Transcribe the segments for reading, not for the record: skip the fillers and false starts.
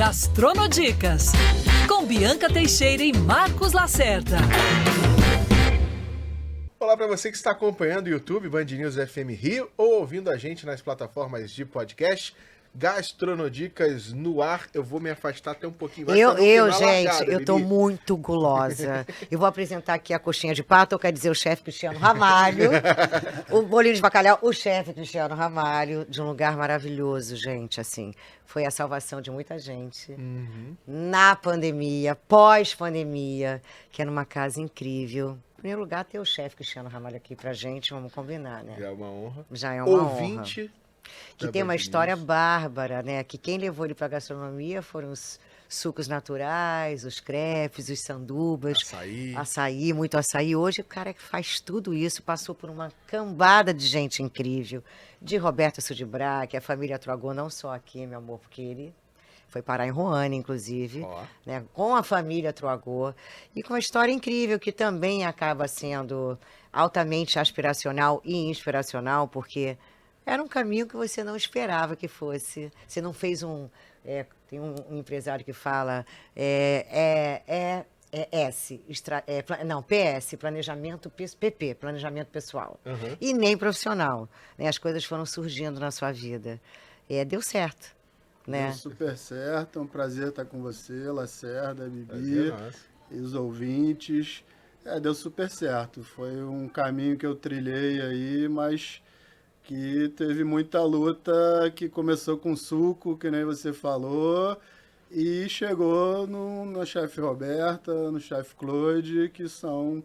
Gastronodicas, com Bianca Teixeira e Marcos Lacerda. Olá para você que está acompanhando o YouTube Band News FM Rio ou ouvindo a gente nas plataformas de podcast. Gastronodicas no ar. Eu vou me afastar até um pouquinho mais. Gente, eu tô muito gulosa. Eu vou apresentar aqui a coxinha de pato, quer dizer, o chefe Cristiano Ramalho. O bolinho de bacalhau, o chefe Cristiano Ramalho, de um lugar maravilhoso, gente, assim. Foi a salvação de muita gente. Na pandemia, pós-pandemia, que era uma casa incrível. Em primeiro lugar, ter o chefe Cristiano Ramalho aqui pra gente, vamos combinar, né? Já é uma honra. Já é uma honra. Ouvinte. Que tem uma história bárbara, né? Que quem levou ele para a gastronomia foram os sucos naturais, os crepes, os sandubas. Açaí, muito açaí. Hoje o cara que faz tudo isso passou por uma cambada de gente incrível. De Roberto Sudibra, que a família Troagô, não só aqui, meu amor, porque ele foi parar em Roane, inclusive, né? Com a família Troagô. E com uma história incrível que também acaba sendo altamente aspiracional e inspiracional, porque era um caminho que você não esperava que fosse. Você não fez tem um empresário que fala PS, planejamento, PP, planejamento pessoal. E nem profissional. Né? As coisas foram surgindo na sua vida. Deu certo. Né? Deu super certo, é um prazer estar com você, Lacerda, Bibi, e os ouvintes. Deu super certo. Foi um caminho que eu trilhei aí, mas que teve muita luta, que começou com suco, que nem você falou, e chegou no chefe Roberta, no chefe Claude, que são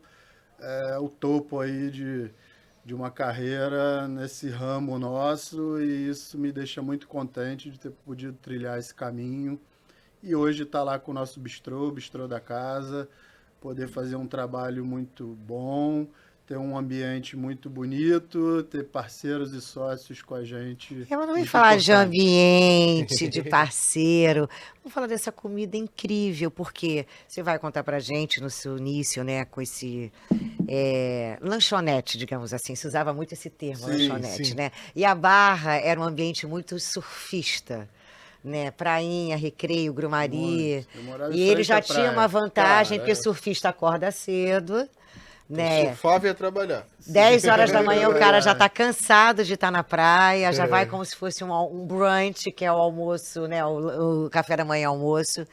o topo aí de uma carreira nesse ramo nosso, e isso me deixa muito contente de ter podido trilhar esse caminho. E hoje estar lá com o nosso bistrô, o bistrô da casa, poder fazer um trabalho muito bom, ter um ambiente muito bonito, ter parceiros e sócios com a gente. Eu não vou falar de ambiente, de parceiro. Vamos falar dessa comida incrível, porque você vai contar pra gente no seu início, né, com esse lanchonete, digamos assim. Se usava muito esse termo, lanchonete, né? E a Barra era um ambiente muito surfista. Né, prainha, recreio, grumari. E ele já tinha uma vantagem, porque surfista acorda cedo. Né? Surfava e ia trabalhar. 10 horas da manhã o cara já está cansado de estar na praia, já vai como se fosse um brunch, que é o almoço, né? O café da manhã, almoço.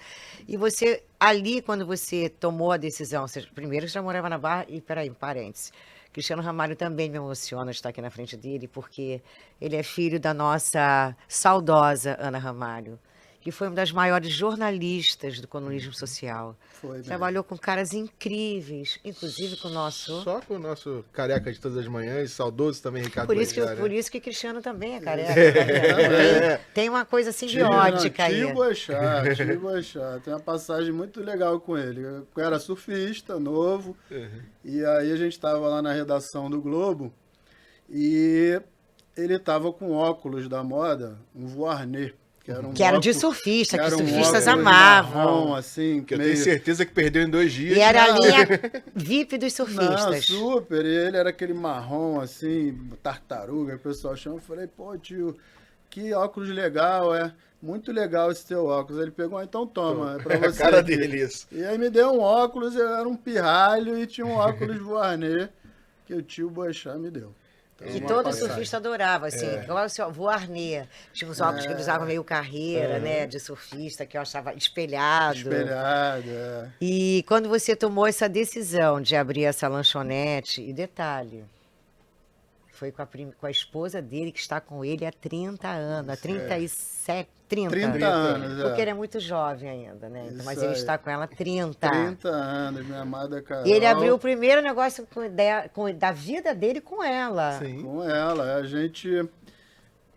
E você, ali, quando você tomou a decisão, primeiro você já morava na Barra, e peraí, parênteses. Cristiano Ramalho também me emociona estar aqui na frente dele, porque ele é filho da nossa saudosa Ana Ramalho, que foi uma das maiores jornalistas do colonialismo social. Trabalhou com caras incríveis, inclusive com o nosso... Só com o nosso careca de todas as manhãs, saudoso também, Ricardo Por isso que Cristiano também é careca. Tem uma coisa simbiótica aí. Tio Boechat. Tem uma passagem muito legal com ele. Eu era surfista, novo, e aí a gente estava lá na redação do Globo, e ele estava com óculos da moda, um Vuarnet. Que era de surfista, que surfistas amavam. Marrom, assim, que eu tenho certeza que perdeu em 2 dias. E era a linha VIP dos surfistas. Não, super. E ele era aquele marrom, assim, tartaruga, que o pessoal chama. Eu falei, pô, tio, que óculos legal, muito legal esse teu óculos. Ele pegou, então toma, é pra você. A cara dele, isso. E aí me deu um óculos, eu era um pirralho e tinha um óculos Vuarnet que o tio Boechat me deu. Que todo surfista adorava, assim, igual o Vuarnet. Tinha uns óculos que eles usavam meio carreira, né, de surfista, que eu achava espelhado. E quando você tomou essa decisão de abrir essa lanchonete, e detalhe, foi com a esposa dele, que está com ele há 30 anos, há 37, 30 anos. Porque ele é muito jovem ainda, né? Então, mas ele está com ela há 30. 30 anos, minha amada Carol. E ele abriu o primeiro negócio da vida dele com ela. Sim. Com ela. A gente,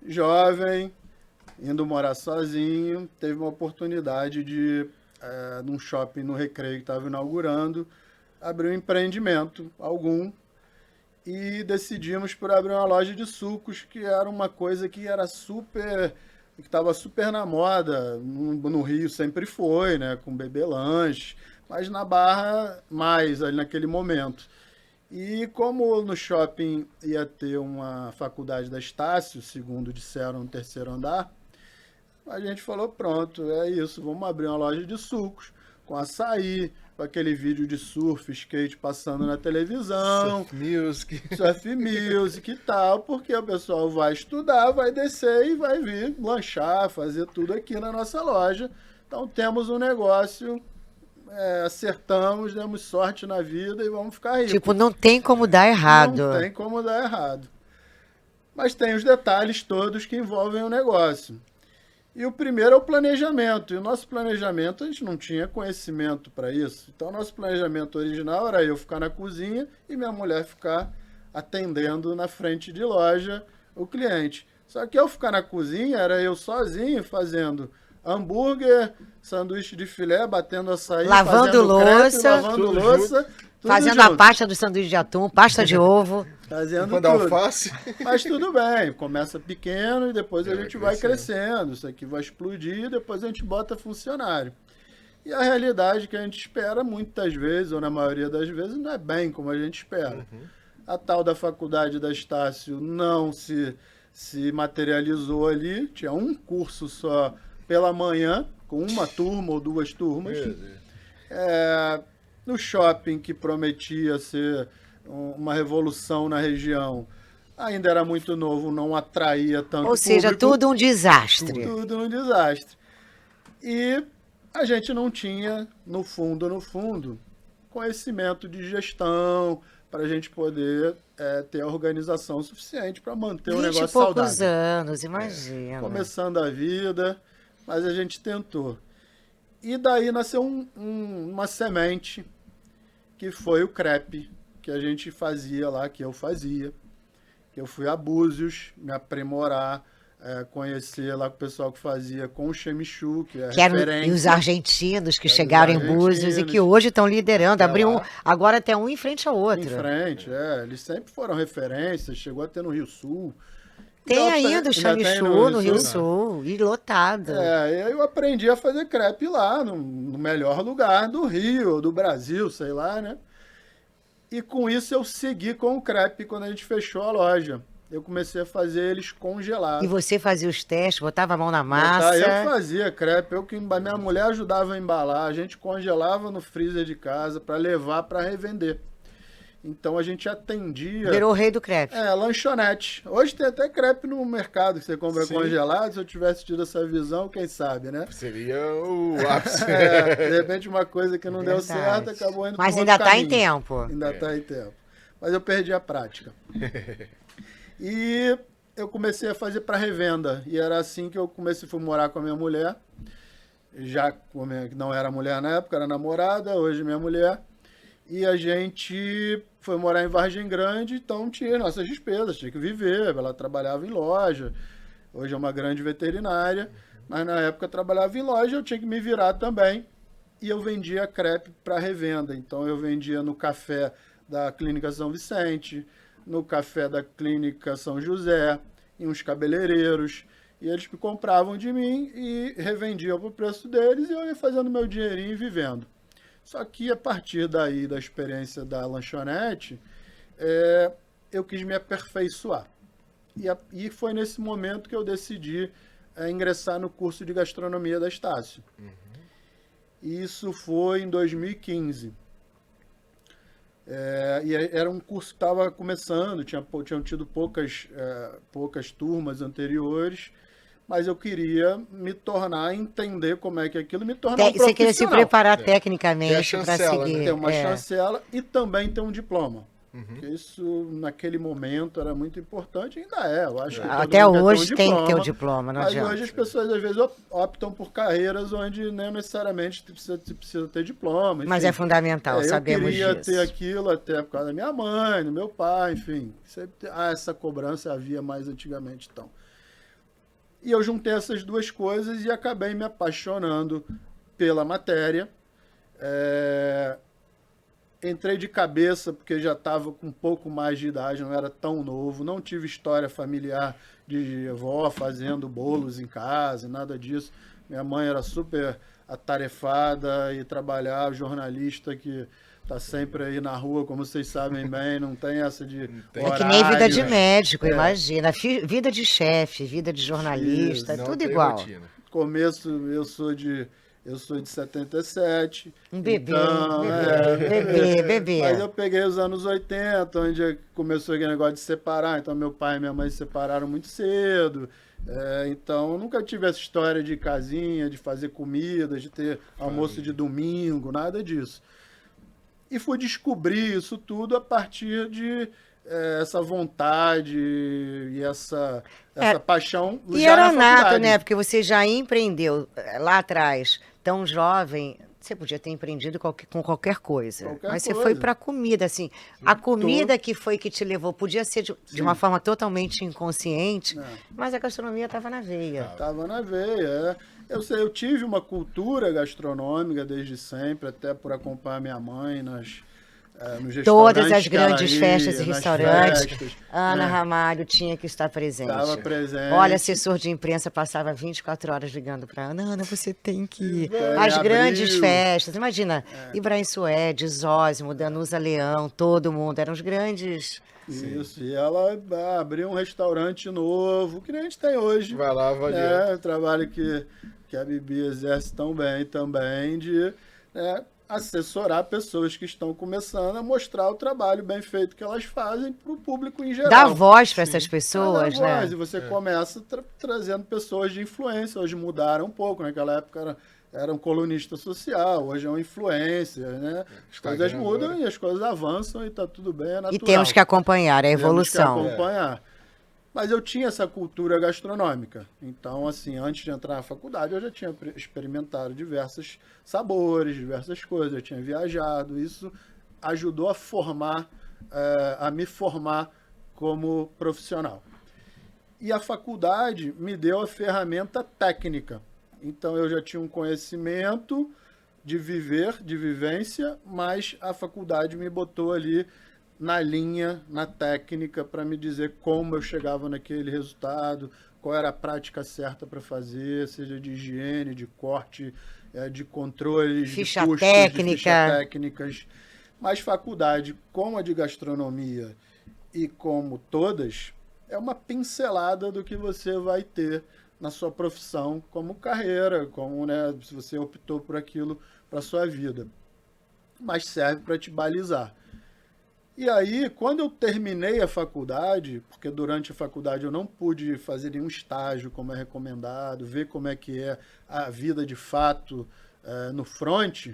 jovem, indo morar sozinho, teve uma oportunidade de, num shopping no Recreio que estava inaugurando, abrir um empreendimento, e decidimos por abrir uma loja de sucos, que era uma coisa que era que estava super na moda. No Rio sempre foi, né, com bebê lanche, mas na Barra mais, ali naquele momento. E como no shopping ia ter uma faculdade da Estácio, segundo disseram, no terceiro andar, A gente falou, pronto, é isso, vamos abrir uma loja de sucos, com açaí, com aquele vídeo de surf, skate passando na televisão. Surf music e tal, porque o pessoal vai estudar, vai descer e vai vir lanchar, fazer tudo aqui na nossa loja. Então temos um negócio, acertamos, demos sorte na vida e vamos ficar ricos. Tipo, não tem como dar errado. Não tem como dar errado. Mas tem os detalhes todos que envolvem o negócio. E o primeiro é o planejamento. E o nosso planejamento, a gente não tinha conhecimento para isso. Então, o nosso planejamento original era eu ficar na cozinha e minha mulher ficar atendendo na frente de loja o cliente. Só que eu ficar na cozinha, era eu sozinho fazendo hambúrguer, sanduíche de filé, batendo açaí, lavando louça, fazendo junto. A pasta do sanduíche de atum, pasta de ovo. Fazendo tudo. Alface. Mas tudo bem, começa pequeno e depois a gente vai crescendo. Isso aqui vai explodir e depois a gente bota funcionário. E a realidade que a gente espera muitas vezes, ou na maioria das vezes, não é bem como a gente espera. A tal da faculdade da Estácio não se materializou ali. Tinha um curso só pela manhã, com uma turma ou duas turmas. No shopping, que prometia ser uma revolução na região, ainda era muito novo, não atraía tanto Ou seja, público. tudo um desastre. Tudo um desastre. E a gente não tinha, no fundo, conhecimento de gestão para a gente poder ter a organização suficiente para manter o negócio saudável. 20 e poucos anos, imagina. Começando a vida, mas a gente tentou. E daí nasceu uma semente, que foi o crepe, que a gente fazia lá, que eu fazia. Que eu fui a Búzios, me aprimorar, conhecer lá o pessoal que fazia com o Chemichu, que é referência. E os argentinos que chegaram em Búzios e que hoje estão liderando. Abriu agora tem um em frente ao outro. Em frente, eles sempre foram referências, chegou a ter no Rio Sul. Tem então, ainda o Chamichu no Rio Sul, e lotado. Eu aprendi a fazer crepe lá, no melhor lugar do Rio, do Brasil, sei lá, né? E com isso eu segui com o crepe quando a gente fechou a loja. Eu comecei a fazer eles congelados. E você fazia os testes, botava a mão na massa? Eu fazia crepe, minha mulher ajudava a embalar, a gente congelava no freezer de casa para levar para revender. Então a gente atendia... Virou o rei do crepe. Lanchonete. Hoje tem até crepe no mercado que você compra congelado. Se eu tivesse tido essa visão, quem sabe, né? Seria o ápice. De repente uma coisa que não deu certo acabou indo Mas para ainda outro está em caminho. tempo. Ainda está em tempo. Mas eu perdi a prática. E eu comecei a fazer para revenda. E era assim que eu fui morar com a minha mulher. Já não era mulher na época, era namorada, hoje minha mulher. E a gente foi morar em Vargem Grande, então tinha nossas despesas, tinha que viver. Ela trabalhava em loja, hoje é uma grande veterinária, mas na época eu trabalhava em loja, eu tinha que me virar também. E eu vendia crepe para revenda, então eu vendia no café da Clínica São Vicente, no café da Clínica São José, em uns cabeleireiros. E eles me compravam de mim e revendiam para o preço deles e eu ia fazendo meu dinheirinho e vivendo. Só que a partir daí, da experiência da lanchonete, eu quis me aperfeiçoar. E foi nesse momento que eu decidi ingressar no curso de gastronomia da Estácio. Isso foi em 2015. E era um curso que estava começando, tinham tido poucas turmas anteriores, mas eu queria me entender como é que é aquilo, me tornar um profissional. Você queria se preparar tecnicamente para seguir. Ter uma chancela e também ter um diploma. Porque isso, naquele momento, era muito importante, ainda eu acho que até hoje tem que ter um diploma, não adianta. Mas hoje as pessoas, às vezes, optam por carreiras onde não necessariamente precisa ter diploma. Enfim. Mas é fundamental, sabemos disso. Eu queria ter aquilo até por causa da minha mãe, do meu pai, enfim. Essa cobrança havia mais antigamente, então. E eu juntei essas duas coisas e acabei me apaixonando pela matéria. Entrei de cabeça porque já estava com um pouco mais de idade, não era tão novo, não tive história familiar de avó fazendo bolos em casa, nada disso. Minha mãe era super atarefada e trabalhava, jornalista que está sempre aí na rua, como vocês sabem bem, não tem essa de horário. É que nem vida de médico, imagina. Vida de chefe, vida de jornalista, tudo igual. começo, eu sou de 77. Um bebê, então, bebê. Mas eu peguei os anos 80, onde começou aquele negócio de separar. Então, meu pai e minha mãe se separaram muito cedo. Então, eu nunca tive essa história de casinha, de fazer comida, de ter almoço de domingo, nada disso. E fui descobrir isso tudo a partir de essa vontade e essa paixão E já era na nato, faculdade. né? Porque você já empreendeu lá atrás, tão jovem. Você podia ter empreendido com qualquer coisa. Mas você foi para a comida, assim. A comida que foi que te levou, podia ser de uma forma totalmente inconsciente, mas a gastronomia estava na veia. Estava na veia, Eu tive uma cultura gastronômica desde sempre, até por acompanhar minha mãe nos restaurantes. Todas as grandes festas e nas restaurantes, festas, Ana Ramalho tinha que estar presente. Estava presente. Olha, assessor de imprensa passava 24 horas ligando para Ana. Ana, você tem que ir. As grandes festas, imagina, Ibrahim Suede, Zósimo, Danusa Leão, todo mundo, eram os grandes... Isso, e ela abriu um restaurante novo, que nem a gente tem hoje. Vai lá, O trabalho que a Bibi exerce tão bem também, de assessorar pessoas que estão começando a mostrar o trabalho bem feito que elas fazem para o público em geral. Dá voz para essas pessoas, dá né? voz, e você começa trazendo pessoas de influência. Hoje mudaram um pouco, naquela época era um colunista social, hoje é um influencer, né? As coisas mudam e as coisas avançam e tá tudo bem, é natural. E temos que acompanhar a evolução. Temos que acompanhar. Mas eu tinha essa cultura gastronômica. Então, assim, antes de entrar na faculdade, eu já tinha experimentado diversos sabores, diversas coisas. Eu tinha viajado. Isso ajudou a me formar como profissional. E a faculdade me deu a ferramenta técnica. Então, eu já tinha um conhecimento de vivência, mas a faculdade me botou ali na linha, na técnica, para me dizer como eu chegava naquele resultado, qual era a prática certa para fazer, seja de higiene, de corte, de controles, de custos, de ficha técnicas. Mas faculdade, como a de gastronomia e como todas, é uma pincelada do que você vai ter na sua profissão como carreira, como, né, se você optou por aquilo para sua vida. Mas serve para te balizar. E aí, quando eu terminei a faculdade, porque durante a faculdade eu não pude fazer nenhum estágio como é recomendado, ver como é que é a vida de fato no front,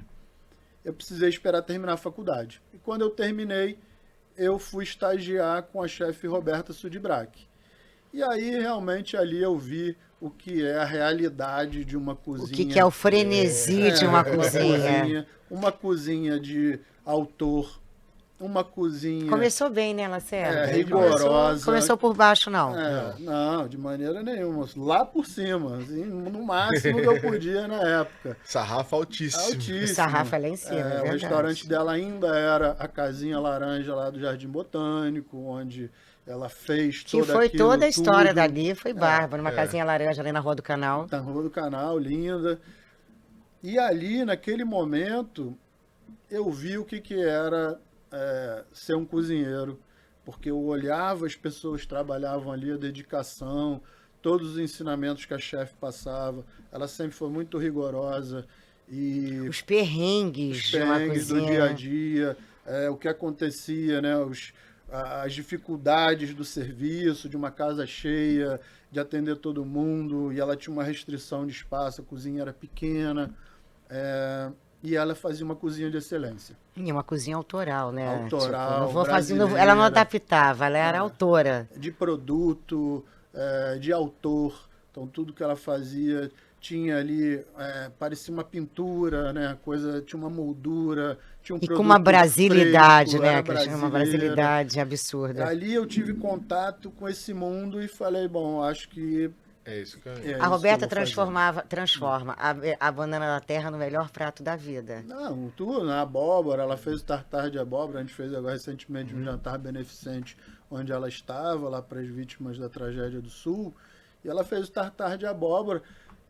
eu precisei esperar terminar a faculdade. E quando eu terminei, eu fui estagiar com a chefe Roberta Sudibrac. E aí, realmente, ali eu vi o que é a realidade de uma cozinha. O que é o frenesi de uma cozinha. Uma cozinha de autor, uma cozinha... Começou bem, né, Lacerda? Rigorosa. Começou por baixo, não. Não, de maneira nenhuma. Lá por cima, assim, no máximo que eu podia na época. Sarrafo altíssimo. O sarrafo é lá em cima, o restaurante dela ainda era a Casinha Laranja lá do Jardim Botânico, onde ela fez que foi toda a história dali, foi bárbaro. Uma casinha laranja ali na Rua do Canal. Na Rua do Canal, linda. E ali, naquele momento, eu vi o que era ser um cozinheiro, porque eu olhava as pessoas que trabalhavam ali, a dedicação, todos os ensinamentos que a chefe passava. Ela sempre foi muito rigorosa. E os perrengues de uma cozinha. Do dia a dia, o que acontecia, né? As dificuldades do serviço, de uma casa cheia, de atender todo mundo, e ela tinha uma restrição de espaço, a cozinha era pequena, e ela fazia uma cozinha de excelência. E uma cozinha autoral, né? Autoral, ela não adaptava, ela era autora. De produto, de autor, então tudo que ela fazia tinha ali, parecia uma pintura, né? Tinha uma moldura, tinha um produto com uma brasilidade, fresco, né? Que tinha uma brasilidade absurda. Ali eu tive contato com esse mundo e falei, bom, acho que é isso que a Roberta transforma a banana da terra no melhor prato da vida. Não, tudo, na abóbora, ela fez o tartar de abóbora, a gente fez agora recentemente um jantar beneficente onde ela estava, lá para as vítimas da tragédia do Sul, e ela fez o tartar de abóbora,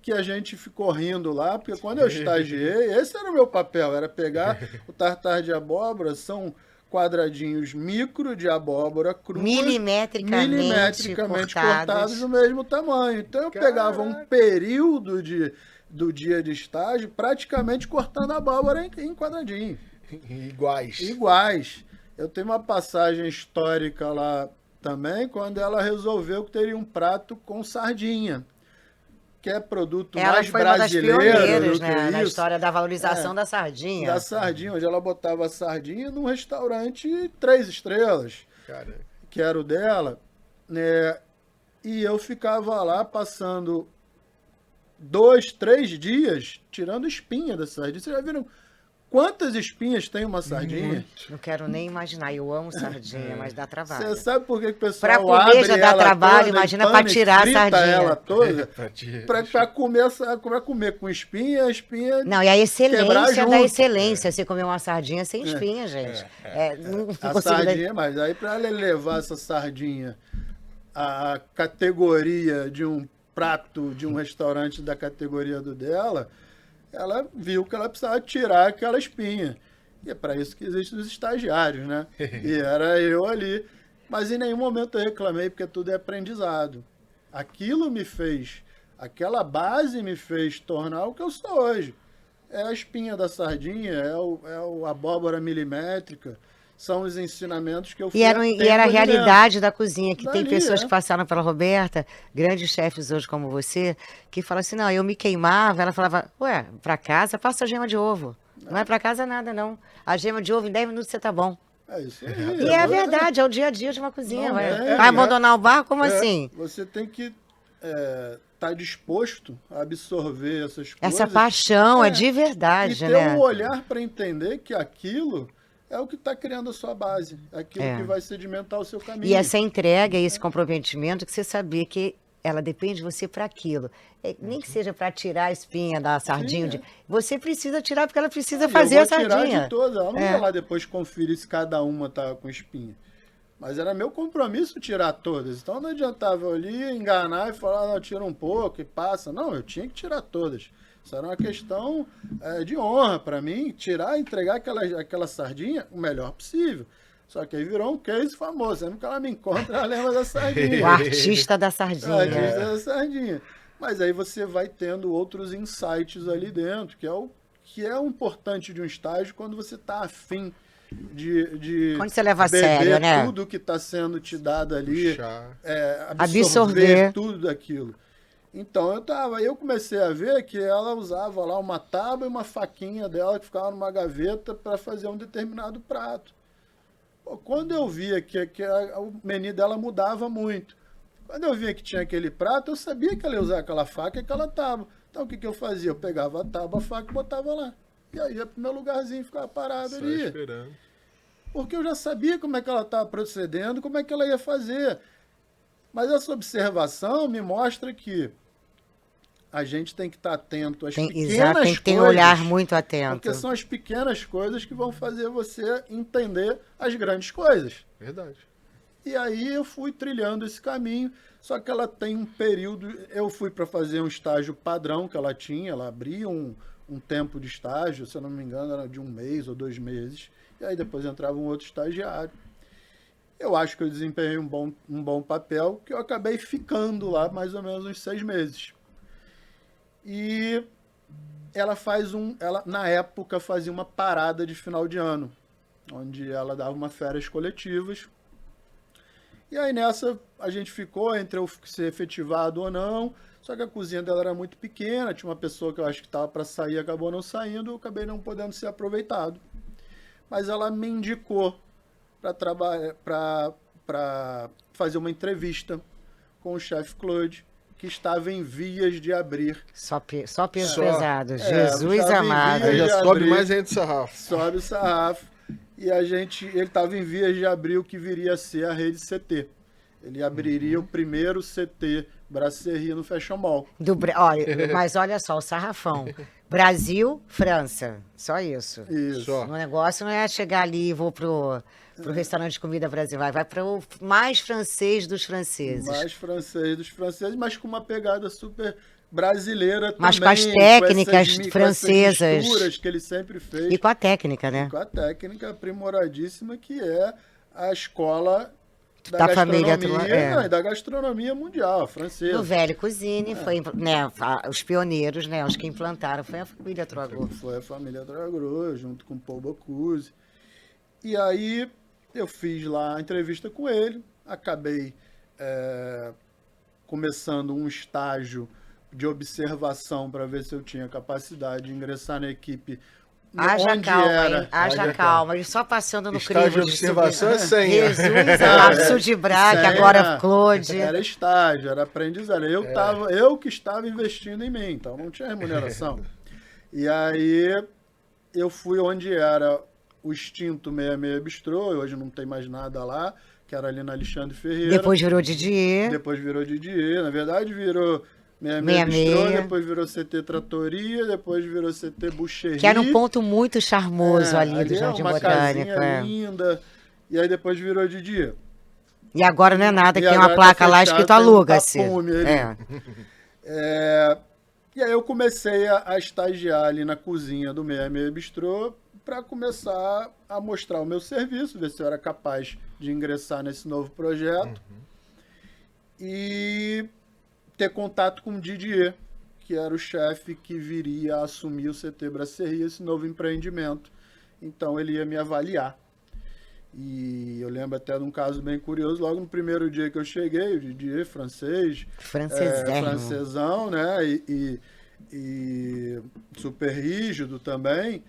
que a gente ficou rindo lá, porque quando eu estagiei, esse era o meu papel, era pegar o tartar de abóbora, são quadradinhos micro de abóbora crua, milimetricamente cortados do mesmo tamanho. Então eu pegava um período do dia de estágio praticamente cortando a abóbora em quadradinho. Iguais. Eu tenho uma passagem histórica lá também, quando ela resolveu que teria um prato com sardinha, que é produto mais brasileiro. Ela foi uma das pioneiras, né, na história da valorização da sardinha. Da sardinha, onde ela botava a sardinha num restaurante 3 estrelas, que era o dela, né? E eu ficava lá passando 2, 3 dias tirando espinha da sardinha. Vocês já viram quantas espinhas tem uma sardinha? Não quero nem imaginar. Eu amo sardinha, mas dá trabalho. Você sabe por que o pessoal pra comer abre já dá trabalho, imagina para tirar a sardinha. Ela toda, para comer com espinha, a espinha. Não, e a excelência da excelência. Você comer uma sardinha sem espinha, gente. A sardinha, mas aí para ela levar essa sardinha à categoria de um prato de um restaurante da categoria do dela, ela viu que ela precisava tirar aquela espinha. E é para isso que existem os estagiários, né? E era eu ali. Mas em nenhum momento eu reclamei, porque tudo é aprendizado. Aquilo me fez, aquela base me fez tornar o que eu sou hoje. É a espinha da sardinha, é a abóbora milimétrica. São os ensinamentos que eu fui E era a realidade da cozinha, que Dali, tem pessoas que passaram pela Roberta, grandes chefes hoje como você, que falam assim, não, eu me queimava, ela falava, ué, pra casa, passa a gema de ovo. Não é pra casa nada, não. A gema de ovo, em 10 minutos você tá bom. É isso aí. E é a verdade, é o dia a dia de uma cozinha. Vai abandonar o bar? Como assim? Você tem que estar disposto a absorver essas coisas. Essa paixão é de verdade, e ter um olhar para entender que aquilo é o que está criando a sua base, aquilo que vai sedimentar o seu caminho. E essa entrega e esse comprometimento que você sabia que ela depende de você para aquilo. Nem que seja para tirar a espinha da sardinha. Você precisa tirar porque ela precisa fazer a sardinha. Tirar de todas. Ela não ia lá depois conferir se cada uma estava com espinha. Mas era meu compromisso tirar todas. Então não adiantava eu ali enganar e falar, não, tira um pouco e passa. Não, eu tinha que tirar todas. Isso era uma questão de honra para mim, tirar e entregar aquela sardinha o melhor possível. Só que aí virou um case famoso. Sempre que ela me encontra, ela lembra da sardinha. O artista da sardinha. O artista da sardinha. Mas aí você vai tendo outros insights ali dentro, que é o importante de um estágio quando você está afim de quando você leva a sério, né? Tudo que está sendo te dado ali, absorver tudo daquilo. Então eu comecei a ver que ela usava lá uma tábua e uma faquinha dela que ficava numa gaveta para fazer um determinado prato. Pô, quando eu via que o menu dela mudava muito, quando eu via que tinha aquele prato, eu sabia que ela ia usar aquela faca e aquela tábua. Então o que eu fazia? Eu pegava a tábua, a faca e botava lá. E aí ia pro meu lugarzinho, ficava parado ali. Esperando. Porque eu já sabia como é que ela estava procedendo, como é que ela ia fazer. Mas essa observação me mostra que a gente tem que estar atento às pequenas coisas. Tem que ter um olhar muito atento. Porque são as pequenas coisas que vão fazer você entender as grandes coisas. Verdade. E aí eu fui trilhando esse caminho, só que ela tem um período... Eu fui para fazer um estágio padrão que ela tinha, ela abria um tempo de estágio, se eu não me engano era de 1 mês ou 2 meses, e aí depois entrava um outro estagiário. Eu acho que eu desempenhei um bom papel, que eu acabei ficando lá mais ou menos uns 6 meses. E ela na época fazia uma parada de final de ano, onde ela dava umas férias coletivas. E aí nessa a gente ficou entre eu ser efetivado ou não, só que a cozinha dela era muito pequena, tinha uma pessoa que eu acho que estava para sair, acabou não saindo, eu acabei não podendo ser aproveitado. Mas ela me indicou para fazer uma entrevista com o chefe Claude, que estava em vias de abrir. Só peso pesado. Jesus amado. Aí já sobe mais ainda o sarrafo. Sobe o sarrafo. E ele estava em vias de abrir o que viria a ser a rede CT. Ele abriria o primeiro CT Brasserie no Fashion Mall. Mas olha só, o sarrafão. Brasil, França. Só isso. Isso. O negócio não é chegar ali e vou pro restaurante de comida brasileira. Vai para o mais francês dos franceses. Mais francês dos franceses, mas com uma pegada super brasileira mas também. com as técnicas com francesas. Com essas misturas que ele sempre fez. E com a técnica, né? E com a técnica aprimoradíssima que é a escola da família e da gastronomia mundial, francesa. No Velho Cuisine, foi, né, os pioneiros, né, os que implantaram, foi a família Troagro. Foi a família Troagro, junto com Paul Bocuse. E aí eu fiz lá a entrevista com ele, acabei começando um estágio de observação para ver se eu tinha capacidade de ingressar na equipe. Haja calma, hein? Haja calma. Ele só passando no crivo. Estágio de observação é senha. Jesus, lapso de Braga, agora Claude. Era estágio, era aprendizado. Eu que estava investindo em mim, então não tinha remuneração. E aí eu fui onde era o extinto 66 Bistrô, hoje não tem mais nada lá, que era ali na Alexandre Ferreira. Depois virou Didier. Na verdade virou 66 Bistrô, depois virou CT Tratoria, depois virou CT Boucherie. Que era um ponto muito charmoso ali do Jardim Botânico. Linda. E aí depois virou Didier. E agora não é nada, que tem uma placa lá escrito aluga-se. E aí eu comecei a estagiar ali na cozinha do 66 Bistrô para começar a mostrar o meu serviço, ver se eu era capaz de ingressar nesse novo projeto. E ter contato com o Didier, que era o chefe que viria a assumir o CT Brasserie, esse novo empreendimento. Então ele ia me avaliar. E eu lembro até de um caso bem curioso, logo no primeiro dia que eu cheguei, o Didier, francesão, né? E super rígido também.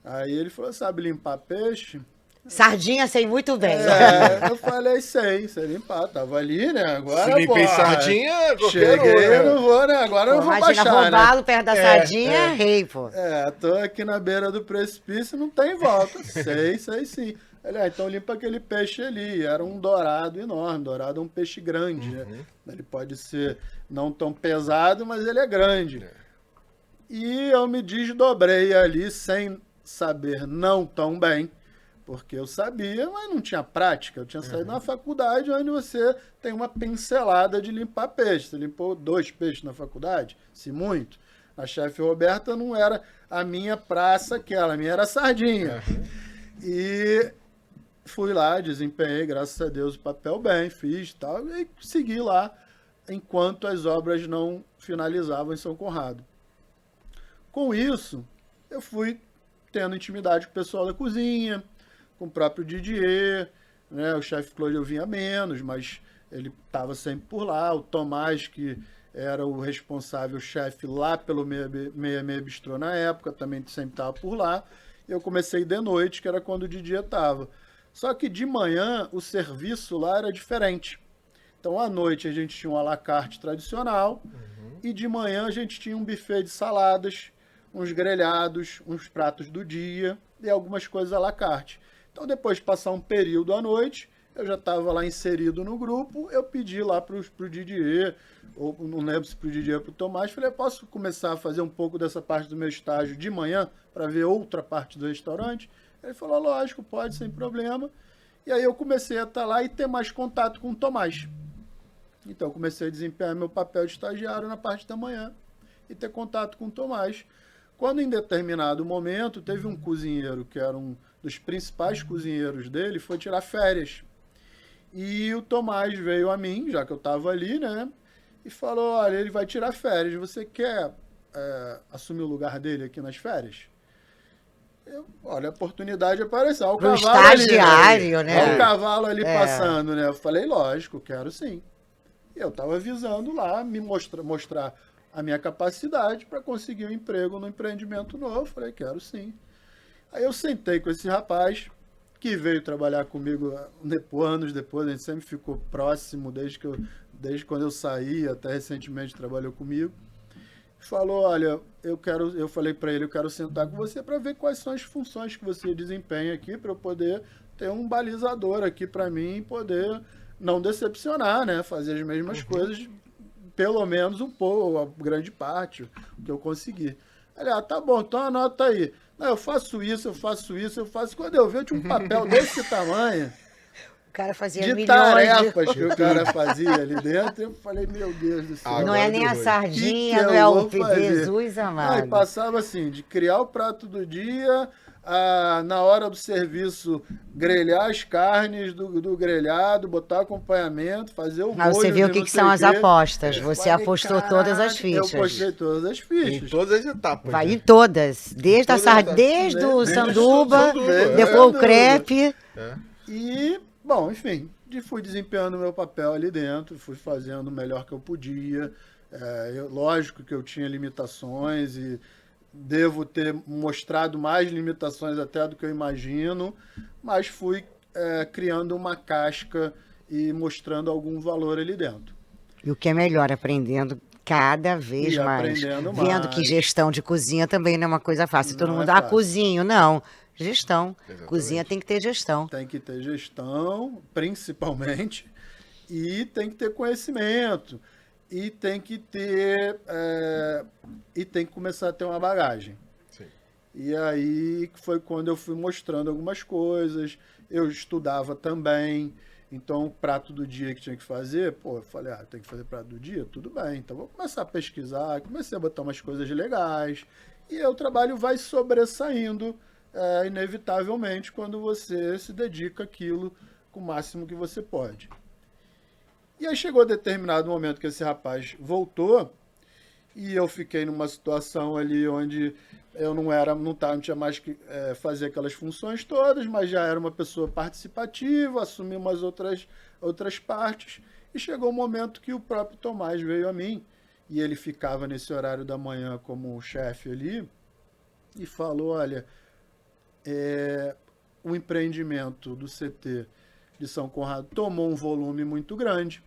Aí ele falou, sabe limpar peixe? Sardinha sei muito bem. Eu falei, sei limpar, tava ali, né? Agora, se limpei sardinha, cheguei, não vou, né? Agora eu vou baixar, imagina roubá-lo perto da sardinha, rei, pô. Tô aqui na beira do precipício, não tem volta. sei sim. Ele, então limpa aquele peixe ali. Era um dourado enorme. Dourado é um peixe grande, né? Ele pode ser não tão pesado, mas ele é grande. E eu me desdobrei ali sem saber não tão bem, porque eu sabia, mas não tinha prática. Eu tinha saído na faculdade, onde você tem uma pincelada de limpar peixe. Você limpou 2 peixes na faculdade, se muito. A chefe Roberta não era a minha praça aquela, a minha era sardinha. E fui lá, desempenhei, graças a Deus, o papel bem, fiz e tal, e segui lá enquanto as obras não finalizavam em São Conrado. Com isso, eu fui tendo intimidade com o pessoal da cozinha, com o próprio Didier, né? O chefe Claude eu vinha menos, mas ele estava sempre por lá. O Tomás, que era o responsável chefe lá pelo 66 Bistrô na época, também sempre estava por lá. Eu comecei de noite, que era quando o Didier estava. Só que de manhã o serviço lá era diferente. Então à noite a gente tinha um à la carte tradicional e de manhã a gente tinha um buffet de saladas, uns grelhados, uns pratos do dia e algumas coisas à la carte. Então, depois de passar um período à noite, eu já estava lá inserido no grupo, eu pedi lá para o Didier, ou não lembro se para o Didier ou para o Tomás, falei, posso começar a fazer um pouco dessa parte do meu estágio de manhã, para ver outra parte do restaurante? Ele falou, lógico, pode, sem problema. E aí eu comecei a estar lá e ter mais contato com o Tomás. Então, eu comecei a desempenhar meu papel de estagiário na parte da manhã e ter contato com o Tomás. Quando em determinado momento teve um cozinheiro, que era um dos principais cozinheiros dele, foi tirar férias. E o Tomás veio a mim, já que eu estava ali, né? E falou, olha, ele vai tirar férias, você quer assumir o lugar dele aqui nas férias? Olha, a oportunidade apareceu. Olha o Pro cavalo estagiário, ali, né? Olha o cavalo ali passando, né? Eu falei, lógico, quero sim. E eu estava visando lá, me mostrar a minha capacidade para conseguir um emprego no empreendimento novo. Falei, quero sim. Aí eu sentei com esse rapaz, que veio trabalhar comigo anos depois, a gente sempre ficou próximo, desde quando eu saí, até recentemente trabalhou comigo. Falou, olha, eu falei para ele, eu quero sentar com você para ver quais são as funções que você desempenha aqui, para eu poder ter um balizador aqui para mim e poder não decepcionar, né? Fazer as mesmas coisas, pelo menos um pouco, a grande parte, o que eu consegui. Ele, tá bom, então anota aí. Não, eu faço isso. Quando eu vi, eu tinha um papel desse tamanho. cara fazia de milhões tarefas que o cara fazia ali dentro. Eu falei, meu Deus do céu. Não é nem a sardinha, que não é o fazer? Jesus amado. E passava assim, de criar o prato do dia, na hora do serviço, grelhar as carnes do grelhado, botar acompanhamento, fazer o molho. Você viu o que são as apostas. Você apostou todas as fichas. Eu apostei todas as fichas. Em todas as etapas. Vai né? em todas. Desde desde o sanduba, depois o crepe. E, bom, enfim, fui desempenhando o meu papel ali dentro, fui fazendo o melhor que eu podia. Lógico que eu tinha limitações e devo ter mostrado mais limitações até do que eu imagino, mas fui criando uma casca e mostrando algum valor ali dentro. E o que é melhor, aprendendo cada vez mais. Vendo que gestão de cozinha também não é uma coisa fácil. Todo mundo, cozinho. Não, gestão. Exatamente. Cozinha tem que ter gestão. Tem que ter gestão, principalmente, e tem que ter conhecimento. E tem que ter e tem que começar a ter uma bagagem. Sim. E aí foi quando eu fui mostrando algumas coisas. Eu estudava também. Então, o prato do dia que tinha que fazer, eu falei, tem que fazer prato do dia? Tudo bem. Então, vou começar a pesquisar. Comecei a botar umas coisas legais. E aí o trabalho vai sobressaindo, inevitavelmente, quando você se dedica àquilo com o máximo que você pode. E aí chegou determinado momento que esse rapaz voltou e eu fiquei numa situação ali onde eu não tinha mais que fazer aquelas funções todas, mas já era uma pessoa participativa, assumi umas outras partes. E chegou um momento que o próprio Tomás veio a mim, e ele ficava nesse horário da manhã como chefe ali, e falou, olha, o empreendimento do CT de São Conrado tomou um volume muito grande,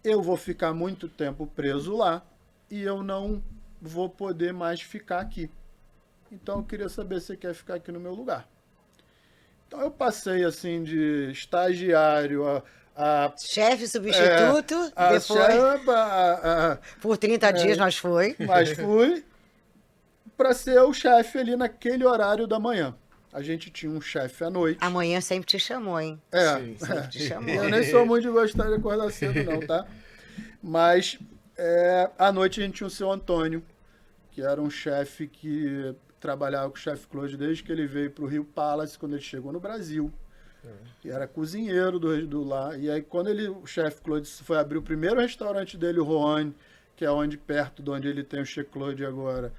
eu vou ficar muito tempo preso lá e eu não vou poder mais ficar aqui. Então eu queria saber se você quer ficar aqui no meu lugar. Então eu passei assim de estagiário a chefe substituto, por 30 dias nós fui. Mas fui para ser o chefe ali naquele horário da manhã. A gente tinha um chefe à noite. Amanhã sempre te chamou, hein? Sim, sempre te chamou. Eu nem sou muito de gostar de acordar cedo, não, tá? Mas à noite a gente tinha o seu Antônio, que era um chefe que trabalhava com o chefe Claude desde que ele veio para o Rio Palace, quando ele chegou no Brasil. Que era cozinheiro do lá. E aí, quando o chefe Claude foi abrir o primeiro restaurante dele, o Roane, que é perto de onde ele tem o Chefe Claude agora,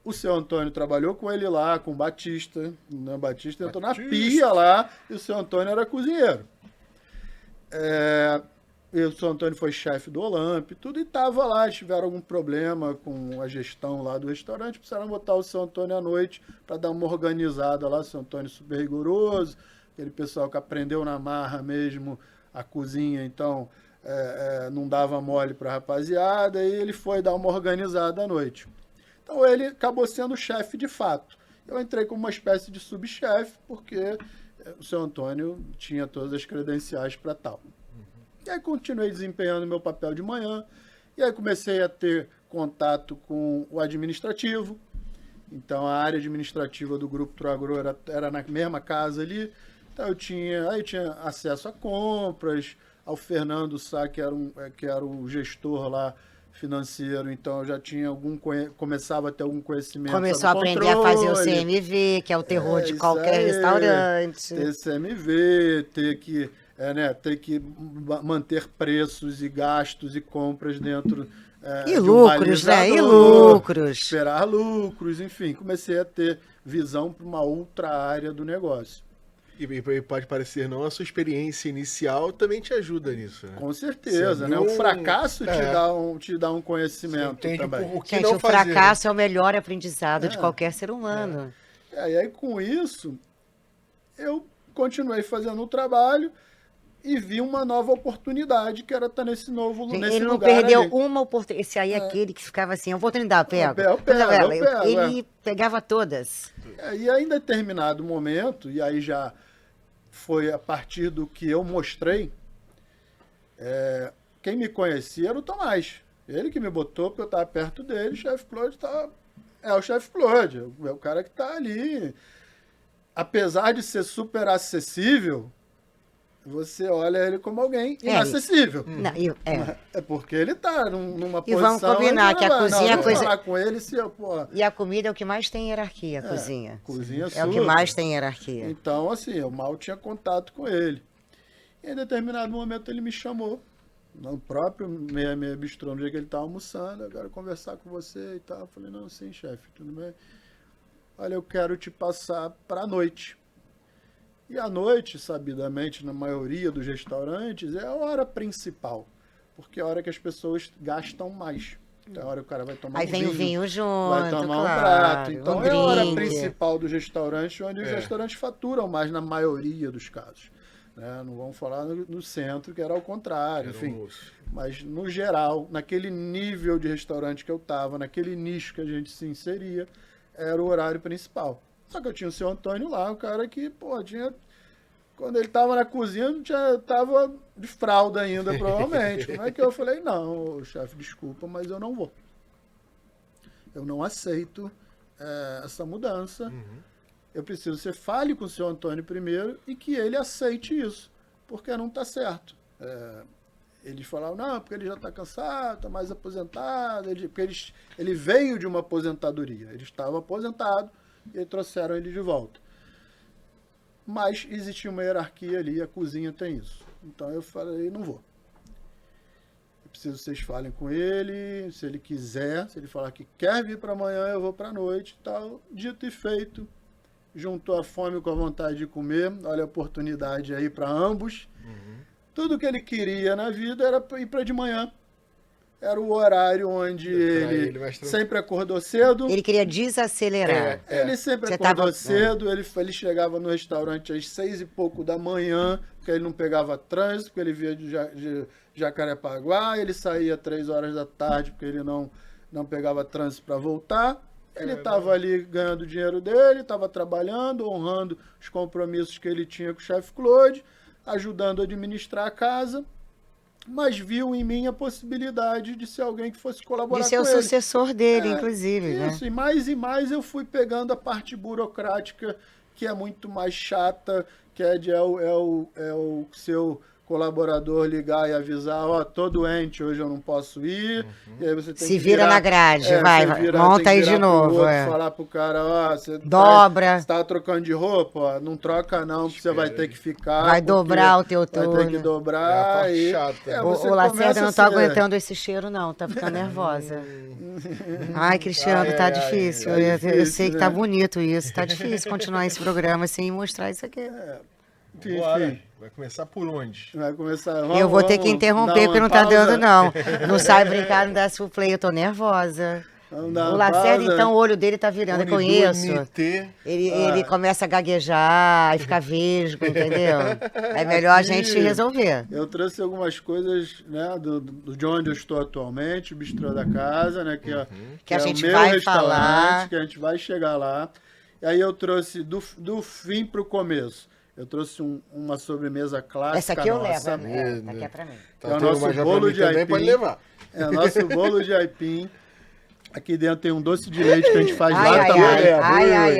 o seu Antônio trabalhou com ele lá, com o Batista. O Batista entrou na pia lá e o seu Antônio era cozinheiro. E o seu Antônio foi chefe do Olympe, tudo, e estava lá. Tiveram algum problema com a gestão lá do restaurante, precisaram botar o seu Antônio à noite para dar uma organizada lá. O seu Antônio super rigoroso, aquele pessoal que aprendeu na marra mesmo a cozinha, então não dava mole para a rapaziada, e ele foi dar uma organizada à noite. Então ele acabou sendo chefe de fato. Eu entrei como uma espécie de subchefe, porque o seu Antônio tinha todas as credenciais para tal. E aí continuei desempenhando meu papel de manhã, e aí comecei a ter contato com o administrativo. Então a área administrativa do Grupo Troagro era na mesma casa ali. Então eu tinha acesso a compras, ao Fernando Sá, que era o gestor lá financeiro, então eu já tinha começava a ter algum conhecimento. Começou a aprender a fazer o CMV, que é o terror de qualquer restaurante. Ter CMV, ter que manter preços e gastos e compras dentro e lucros, né? E lucros. Esperar lucros, enfim, comecei a ter visão para uma outra área do negócio. E pode parecer não, a sua experiência inicial também te ajuda nisso, né? Com certeza, né? O fracasso te dá um conhecimento também. O fracasso é o melhor aprendizado de qualquer ser humano. E aí, com isso, eu continuei fazendo o trabalho e vi uma nova oportunidade, que era estar nesse lugar. Ele não perdeu uma oportunidade. Esse aí é aquele que ficava assim, oportunidade, pego. Ele pegava todas. E aí, em determinado momento, e aí já foi a partir do que eu mostrei, quem me conhecia era o Tomás. Ele que me botou, porque eu estava perto dele, o chefe Claude é o chefe Claude, é o cara que está ali. Apesar de ser super acessível, você olha ele como alguém inacessível. É porque ele tá numa posição... E vamos combinar que a cozinha... Não, falar com ele se eu, E a comida é o que mais tem hierarquia, a cozinha. Cozinha é o que mais tem hierarquia. Então, assim, eu mal tinha contato com ele. E em determinado momento ele me chamou, no próprio meia bistrô, no dia que ele estava almoçando, eu quero conversar com você e tal. Eu falei, não, sim, chefe, tudo bem? Olha, eu quero te passar para a noite. E a noite, sabidamente, na maioria dos restaurantes, é a hora principal. Porque é a hora que as pessoas gastam mais. É a hora que o cara vai tomar Aí vem o vinho junto, vai tomar um prato. Então é a hora principal dos restaurantes, onde os restaurantes faturam mais na maioria dos casos. Né? Não vamos falar no centro, que era ao contrário, enfim. Mas, no geral, naquele nível de restaurante que eu estava, naquele nicho que a gente se inseria, era o horário principal. Só que eu tinha o seu Antônio lá, o cara que, tinha... Quando ele tava na cozinha, tava de fralda ainda, provavelmente. Como é que eu falei? Não, chefe, desculpa, mas eu não vou. Eu não aceito essa mudança. Eu preciso que você fale com o seu Antônio primeiro e que ele aceite isso, porque não está certo. Eles falaram, não, porque ele já está cansado, está mais aposentado, porque ele veio de uma aposentadoria. Ele estava aposentado e trouxeram ele de volta. Mas existia uma hierarquia ali, a cozinha tem isso. Então eu falei, não vou. Eu preciso que vocês falem com ele, se ele quiser, se ele falar que quer vir para amanhã, eu vou para a noite e tal. Dito e feito, juntou a fome com a vontade de comer, olha a oportunidade aí para ambos. Tudo que ele queria na vida era ir para de manhã. Era o horário onde ele sempre acordou cedo. Ele queria desacelerar. Ele sempre acordou cedo, ele chegava no restaurante às 6 e pouco da manhã, porque ele não pegava trânsito, porque ele via de Jacarepaguá, ele saía 3 horas da tarde, porque ele não pegava trânsito para voltar. Ele estava ali ganhando o dinheiro dele, estava trabalhando, honrando os compromissos que ele tinha com o chefe Claude, ajudando a administrar a casa, mas viu em mim a possibilidade de ser alguém que fosse colaborar com ele. De ser o sucessor dele, inclusive. Isso, né? E mais eu fui pegando a parte burocrática, que é muito mais chata, que é o seu colaborador ligar e avisar, tô doente, hoje eu não posso ir. E aí você tem se vira na grade, monta aí de novo. Falar pro cara, você dobra. Você tá trocando de roupa, não troca não, porque você vai ter que ficar. Vai dobrar o teu turno. Vai ter que dobrar. O Lacerda não tá aguentando esse cheiro não, tá ficando nervosa. Ai, Cristiano, tá difícil. Eu sei que tá bonito isso, tá difícil continuar esse programa sem mostrar isso aqui. Enfim. Vai começar por onde? Vai começar... eu vou ter que interromper, porque não tá dando, não. Não sai brincar, não dá suplay, eu tô nervosa. O Lacerda, então, o olho dele tá virando, eu conheço. Ele começa a gaguejar e ficar vesgo, entendeu? É melhor a gente resolver. Eu trouxe algumas coisas, né, de onde eu estou atualmente, o bistrô da casa, né, que a gente vai falar. Que a gente vai chegar lá. E aí eu trouxe do fim pro começo. Eu trouxe uma sobremesa clássica. Essa aqui eu levo, essa aqui é pra mim. É o nosso bolo de aipim. Pode levar. É o nosso bolo de aipim. Aqui dentro tem um doce de leite que a gente faz lá também.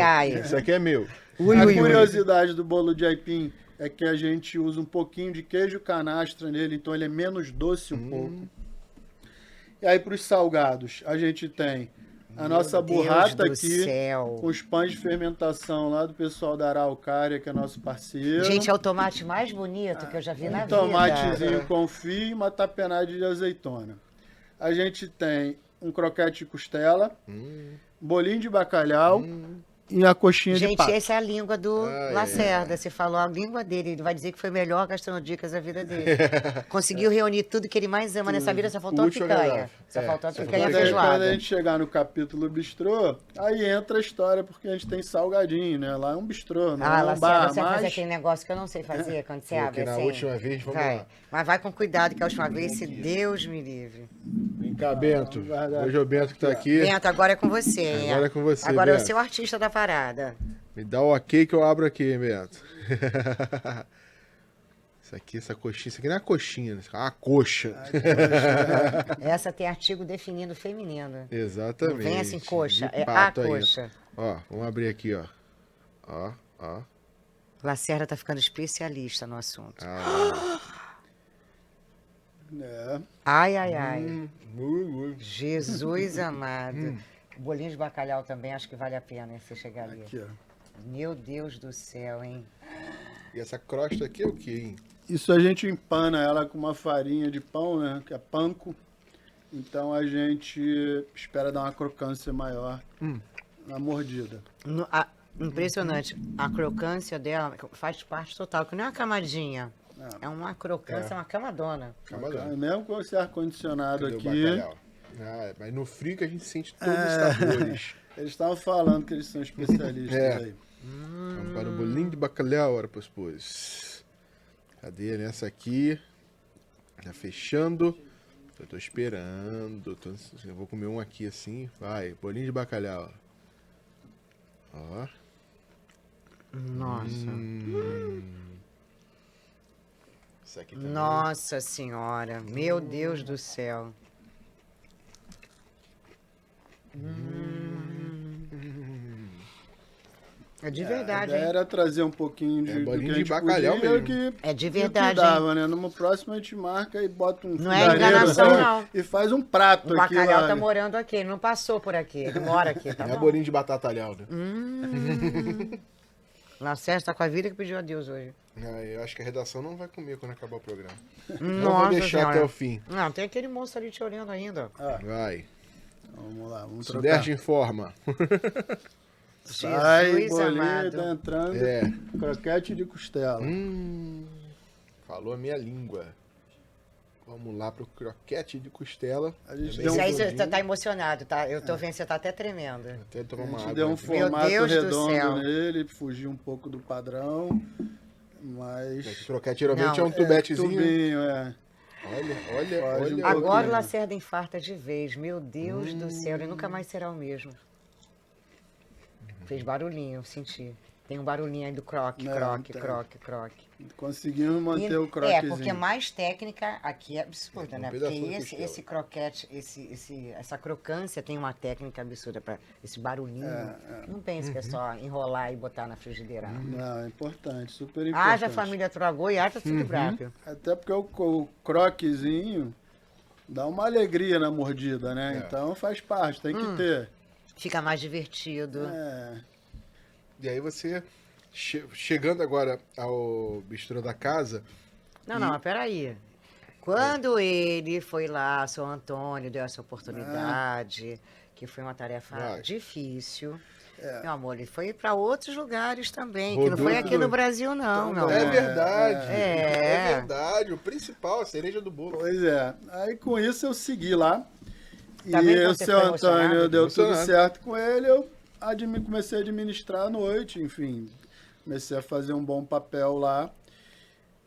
Ai. Esse aqui é meu. A curiosidade do bolo de aipim é que a gente usa um pouquinho de queijo canastra nele, então ele é menos doce um pouco. E aí para os salgados, a gente tem a nossa burrata aqui, com os pães de fermentação lá do pessoal da Araucária, que é nosso parceiro. Gente, é o tomate mais bonito que eu já vi na vida. Um tomatezinho confit e uma tapenade de azeitona. A gente tem um croquete de costela, bolinho de bacalhau e a coxinha de pato. Gente, essa é a língua do Lacerda. Você falou a língua dele. Ele vai dizer que foi o melhor Gastronodicas da vida dele. Conseguiu reunir tudo que ele mais ama nessa vida, só faltou a picanha. Só faltou a picanha e a feijoada. Quando a gente chegar no capítulo bistrô, aí entra a história, porque a gente tem salgadinho, né? Lá é um bistrô, não é um bar. Você vai fazer aquele negócio que eu não sei fazer quando você abre assim. Na última vez, vamos lá. Mas vai com cuidado, que a última vez, se Deus me livre. Vem cá, Bento. Hoje é o Bento que tá aqui. Bento, agora é com você, hein? Agora é com você, agora Bento. é o seu artista da parada. Me dá o ok que eu abro aqui, hein, Bento. Essa coxinha, isso aqui não é coxinha, isso aqui é uma coxa. Essa tem artigo definindo feminino. Exatamente. Não vem assim, coxa, é a coxa. Ó, vamos abrir aqui, ó. Ó. Lacerda tá ficando especialista no assunto. Ai, ai, ai. Jesus amado. Bolinho de bacalhau também, acho que vale a pena, hein, você chegar ali. Aqui, ó. Meu Deus do céu, hein? E essa crosta aqui é o quê, hein? Isso a gente empana ela com uma farinha de pão, né? Que é panko. Então a gente espera dar uma crocância maior na mordida. Impressionante. A crocância dela faz parte total, que não é uma camadinha. É uma crocância, uma camadona. Mesmo com esse ar-condicionado aqui. Mas no frio que a gente sente todos os sabores. Eles estavam falando que eles são especialistas aí. Vamos para o bolinho de bacalhau, ora, pois. Cadê nessa aqui? Tá fechando. Eu tô esperando. Eu vou comer um aqui assim. Vai, bolinho de bacalhau. Ó. Nossa. Isso aqui também. Nossa senhora. Meu Deus do céu. É de verdade, A ideia hein? era trazer um pouquinho do que bolinho a de gente bacalhau podia, mesmo. que É de que verdade, dava, né? Numa próxima a gente marca e bota um Não é figareiro, enganação, assim, não. e faz um prato O aqui. bacalhau lá. tá morando aqui, ele não passou por aqui, ele mora aqui, tá Não é bom? bolinho de batata alhau, né? Lacerda tá com a vida que pediu a Deus hoje. Eu acho que a redação não vai comer quando acabar o programa. Nossa Não vou deixar Senhora. até o fim. Não, tem aquele moço ali te olhando ainda. Vai. Vamos lá, vamos trocar. Sudeste informa. Sai, Jesus bolinho, amado. tá entrando. É. Croquete de costela. Falou a minha língua. Vamos lá pro croquete de costela. A gente Também deu um Isso aí redondinho. você tá emocionado, tá? Eu tô vendo que você tá até tremendo. Até tomar A uma gente água deu um aqui. formato Deus do redondo céu. nele, fugir um pouco do padrão. Mas. Esse croquete geralmente Não, é um tubetezinho. Tubinho, é. Olha. Foge um Agora o pouquinho. Lacerda infarta de vez. Meu Deus do céu, ele nunca mais será o mesmo. Fez barulhinho, eu senti. Tem um barulhinho aí do croque, Não, croque, tem. croque, croque. Conseguimos manter o É, croquezinho. porque mais técnica aqui é absurda, né? pedaço Porque de esse, costela. esse croquete, essa crocância tem uma técnica absurda para esse barulhinho. Não pense que é só enrolar e botar na frigideira. Não, é importante, super importante. Haja família Troagô e haja tudo braco. Até porque o croquezinho dá uma alegria na mordida, né? Então faz parte, tem que ter. Fica mais divertido. E aí você, chegando agora ao bistrô da casa, Não, mas peraí. Quando ele foi lá, seu Antônio deu essa oportunidade, que foi uma tarefa difícil. Meu amor, ele foi para outros lugares também, que não Rodou foi aqui tudo. no Brasil, não, meu é amor. verdade. É. É verdade. O principal, a cereja do bolo. Pois é. Aí com isso eu segui lá. Tá vendo E como o você seu foi emocionado? Antônio deu tudo Emocionado. certo com ele, eu comecei a administrar à noite, enfim. Comecei a fazer um bom papel lá.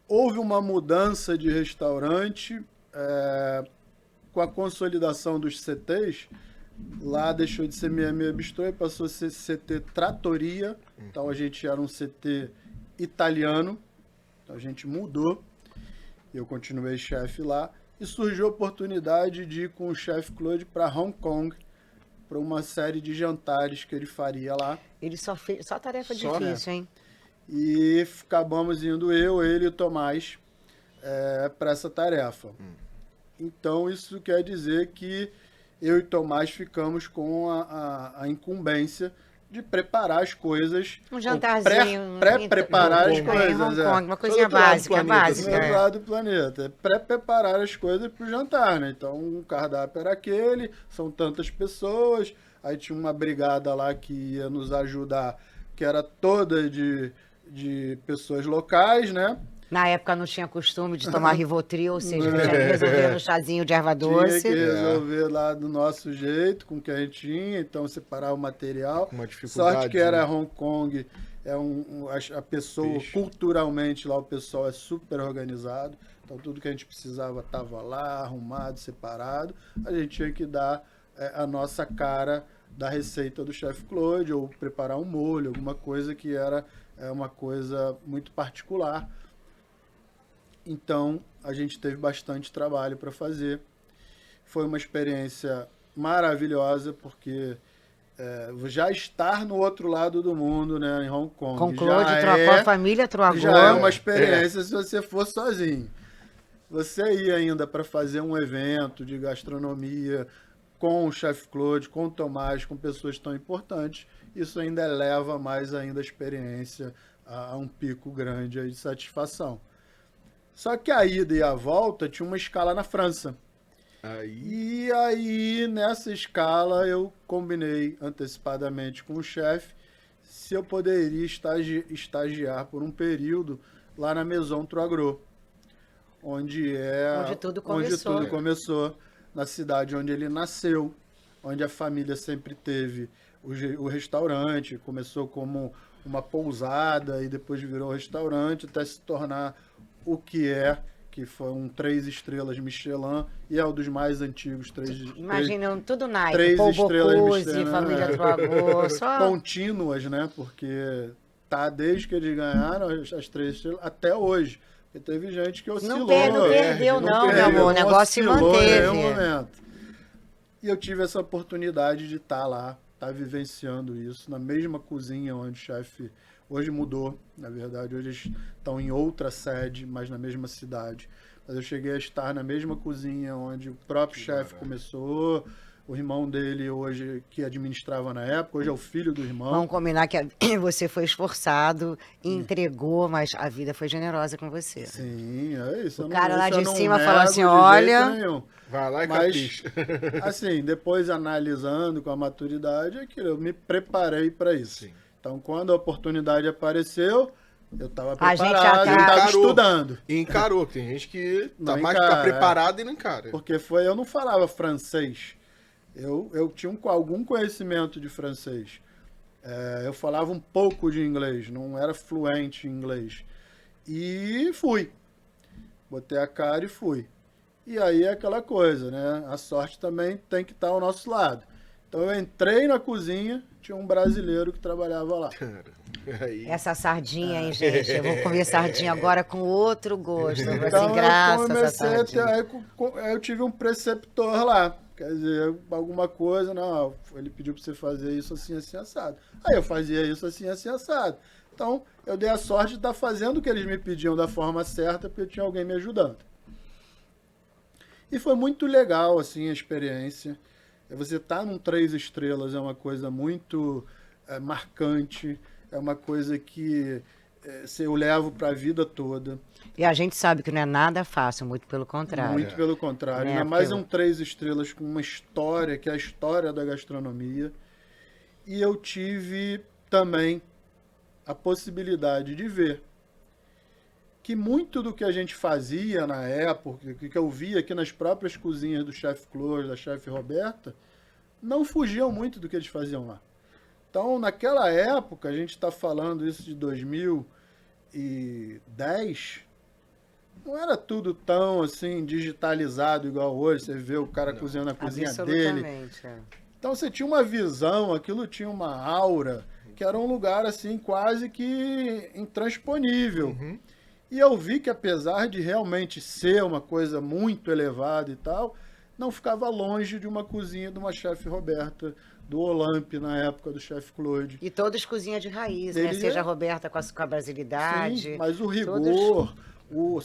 Houve uma mudança de restaurante com a consolidação dos CTs. Lá deixou de ser 66 Bistrô e passou a ser CT Trattoria. Então a gente era um CT italiano. Então a gente mudou. Eu continuei chefe lá. E surgiu a oportunidade de ir com o chefe Claude para Hong Kong, para uma série de jantares que ele faria lá. Ele só fez. Só tarefa Só, difícil, hein? E acabamos indo eu, ele e o Tomás para essa tarefa. Então isso quer dizer que eu e o Tomás ficamos com a incumbência de preparar as coisas. Um ou jantarzinho. Pré-preparar as em coisas. Hong é. Kong, uma coisinha Do outro lado do básica, planeta, básica. Do outro lado do planeta. Pré-preparar as coisas para o jantar, né? Então, o cardápio era aquele, são tantas pessoas, aí tinha uma brigada lá que ia nos ajudar, que era toda de pessoas locais, né? Na época não tinha costume de tomar Rivotril, ou seja, tinha que resolver no chazinho de erva doce. Tinha que resolver lá do nosso jeito, com o que a gente tinha, então separar o material. Com uma dificuldade, Sorte que era né? Hong Kong, a pessoa, Bicho. culturalmente lá o pessoal é super organizado, então tudo que a gente precisava estava lá, arrumado, separado. A gente tinha que dar a nossa cara da receita do chefe Claude, ou preparar um molho, alguma coisa que era uma coisa muito particular. Então, a gente teve bastante trabalho para fazer. Foi uma experiência maravilhosa, porque já estar no outro lado do mundo, né, em Hong Kong. Conclude, trocou a família, trocou. Já é uma experiência se você for sozinho. Você ir ainda para fazer um evento de gastronomia com o Chef Claude, com o Tomás, com pessoas tão importantes, isso ainda eleva mais ainda a experiência a um pico grande aí de satisfação. Só que a ida e a volta tinha uma escala na França. E aí, nessa escala, eu combinei antecipadamente com o chefe se eu poderia estagiar por um período lá na Maison Troagro, onde tudo começou, na cidade onde ele nasceu, onde a família sempre teve o restaurante, começou como uma pousada e depois virou restaurante, até se tornar o que foi um 3 estrelas Michelin, e é um dos mais antigos. Imagina, tudo Nike, 3 estrelas Michelin, família Troagro, só... contínuas, né? Porque tá desde que eles ganharam as 3 estrelas até hoje. Porque teve gente que oscilou. Não perdeu, meu amor, o negócio se manteve. E eu tive essa oportunidade de estar lá, vivenciando isso, na mesma cozinha onde o chefe... Hoje mudou, na verdade, hoje eles estão em outra sede, mas na mesma cidade. Mas eu cheguei a estar na mesma cozinha onde o próprio chefe começou, o irmão dele hoje, que administrava na época, hoje é o filho do irmão. Vamos combinar que você foi esforçado, entregou, mas a vida foi generosa com você. Sim, é isso. O cara lá de cima falou assim, olha... Vai lá e capricha. Assim, depois analisando com a maturidade, eu me preparei para isso. Sim. Então, quando a oportunidade apareceu, eu estava preparado, eu estava estudando. E encarou, tem gente que tá mais preparado e não encara. Porque eu não falava francês. Eu tinha algum conhecimento de francês. Eu falava um pouco de inglês, não era fluente em inglês. E fui. Botei a cara e fui. E aí é aquela coisa, né? A sorte também tem que estar ao nosso lado. Então eu entrei na cozinha, tinha um brasileiro que trabalhava lá. Essa sardinha, hein, gente? Eu vou comer sardinha agora com outro gosto. Então eu tive um preceptor lá. Quer dizer, alguma coisa, não, ele pediu para você fazer isso assim, assim, assado. Aí eu fazia isso assim, assim, assado. Então eu dei a sorte de estar fazendo o que eles me pediam da forma certa, porque tinha alguém me ajudando. E foi muito legal, assim, a experiência. Você estar num 3 estrelas é uma coisa muito marcante, é uma coisa que eu levo para a vida toda. E a gente sabe que não é nada fácil, muito pelo contrário. Muito pelo contrário. Ainda mais um 3 estrelas com uma história, que é a história da gastronomia. E eu tive também a possibilidade de ver que muito do que a gente fazia na época, que eu via aqui nas próprias cozinhas do Chef Claude, da Chef Roberta, não fugiam muito do que eles faziam lá. Então, naquela época, a gente está falando isso de 2010, não era tudo tão assim digitalizado igual hoje, você vê o cara cozinhando na cozinha dele. Então, você tinha uma visão, aquilo tinha uma aura, que era um lugar assim quase que intransponível. Uhum. E eu vi que, apesar de realmente ser uma coisa muito elevada e tal, não ficava longe de uma cozinha de uma chefe Roberta, do Olympe, na época do Chef Claude. E todos cozinha de raiz, né? Seja a Roberta com a brasilidade. Sim, mas o rigor, o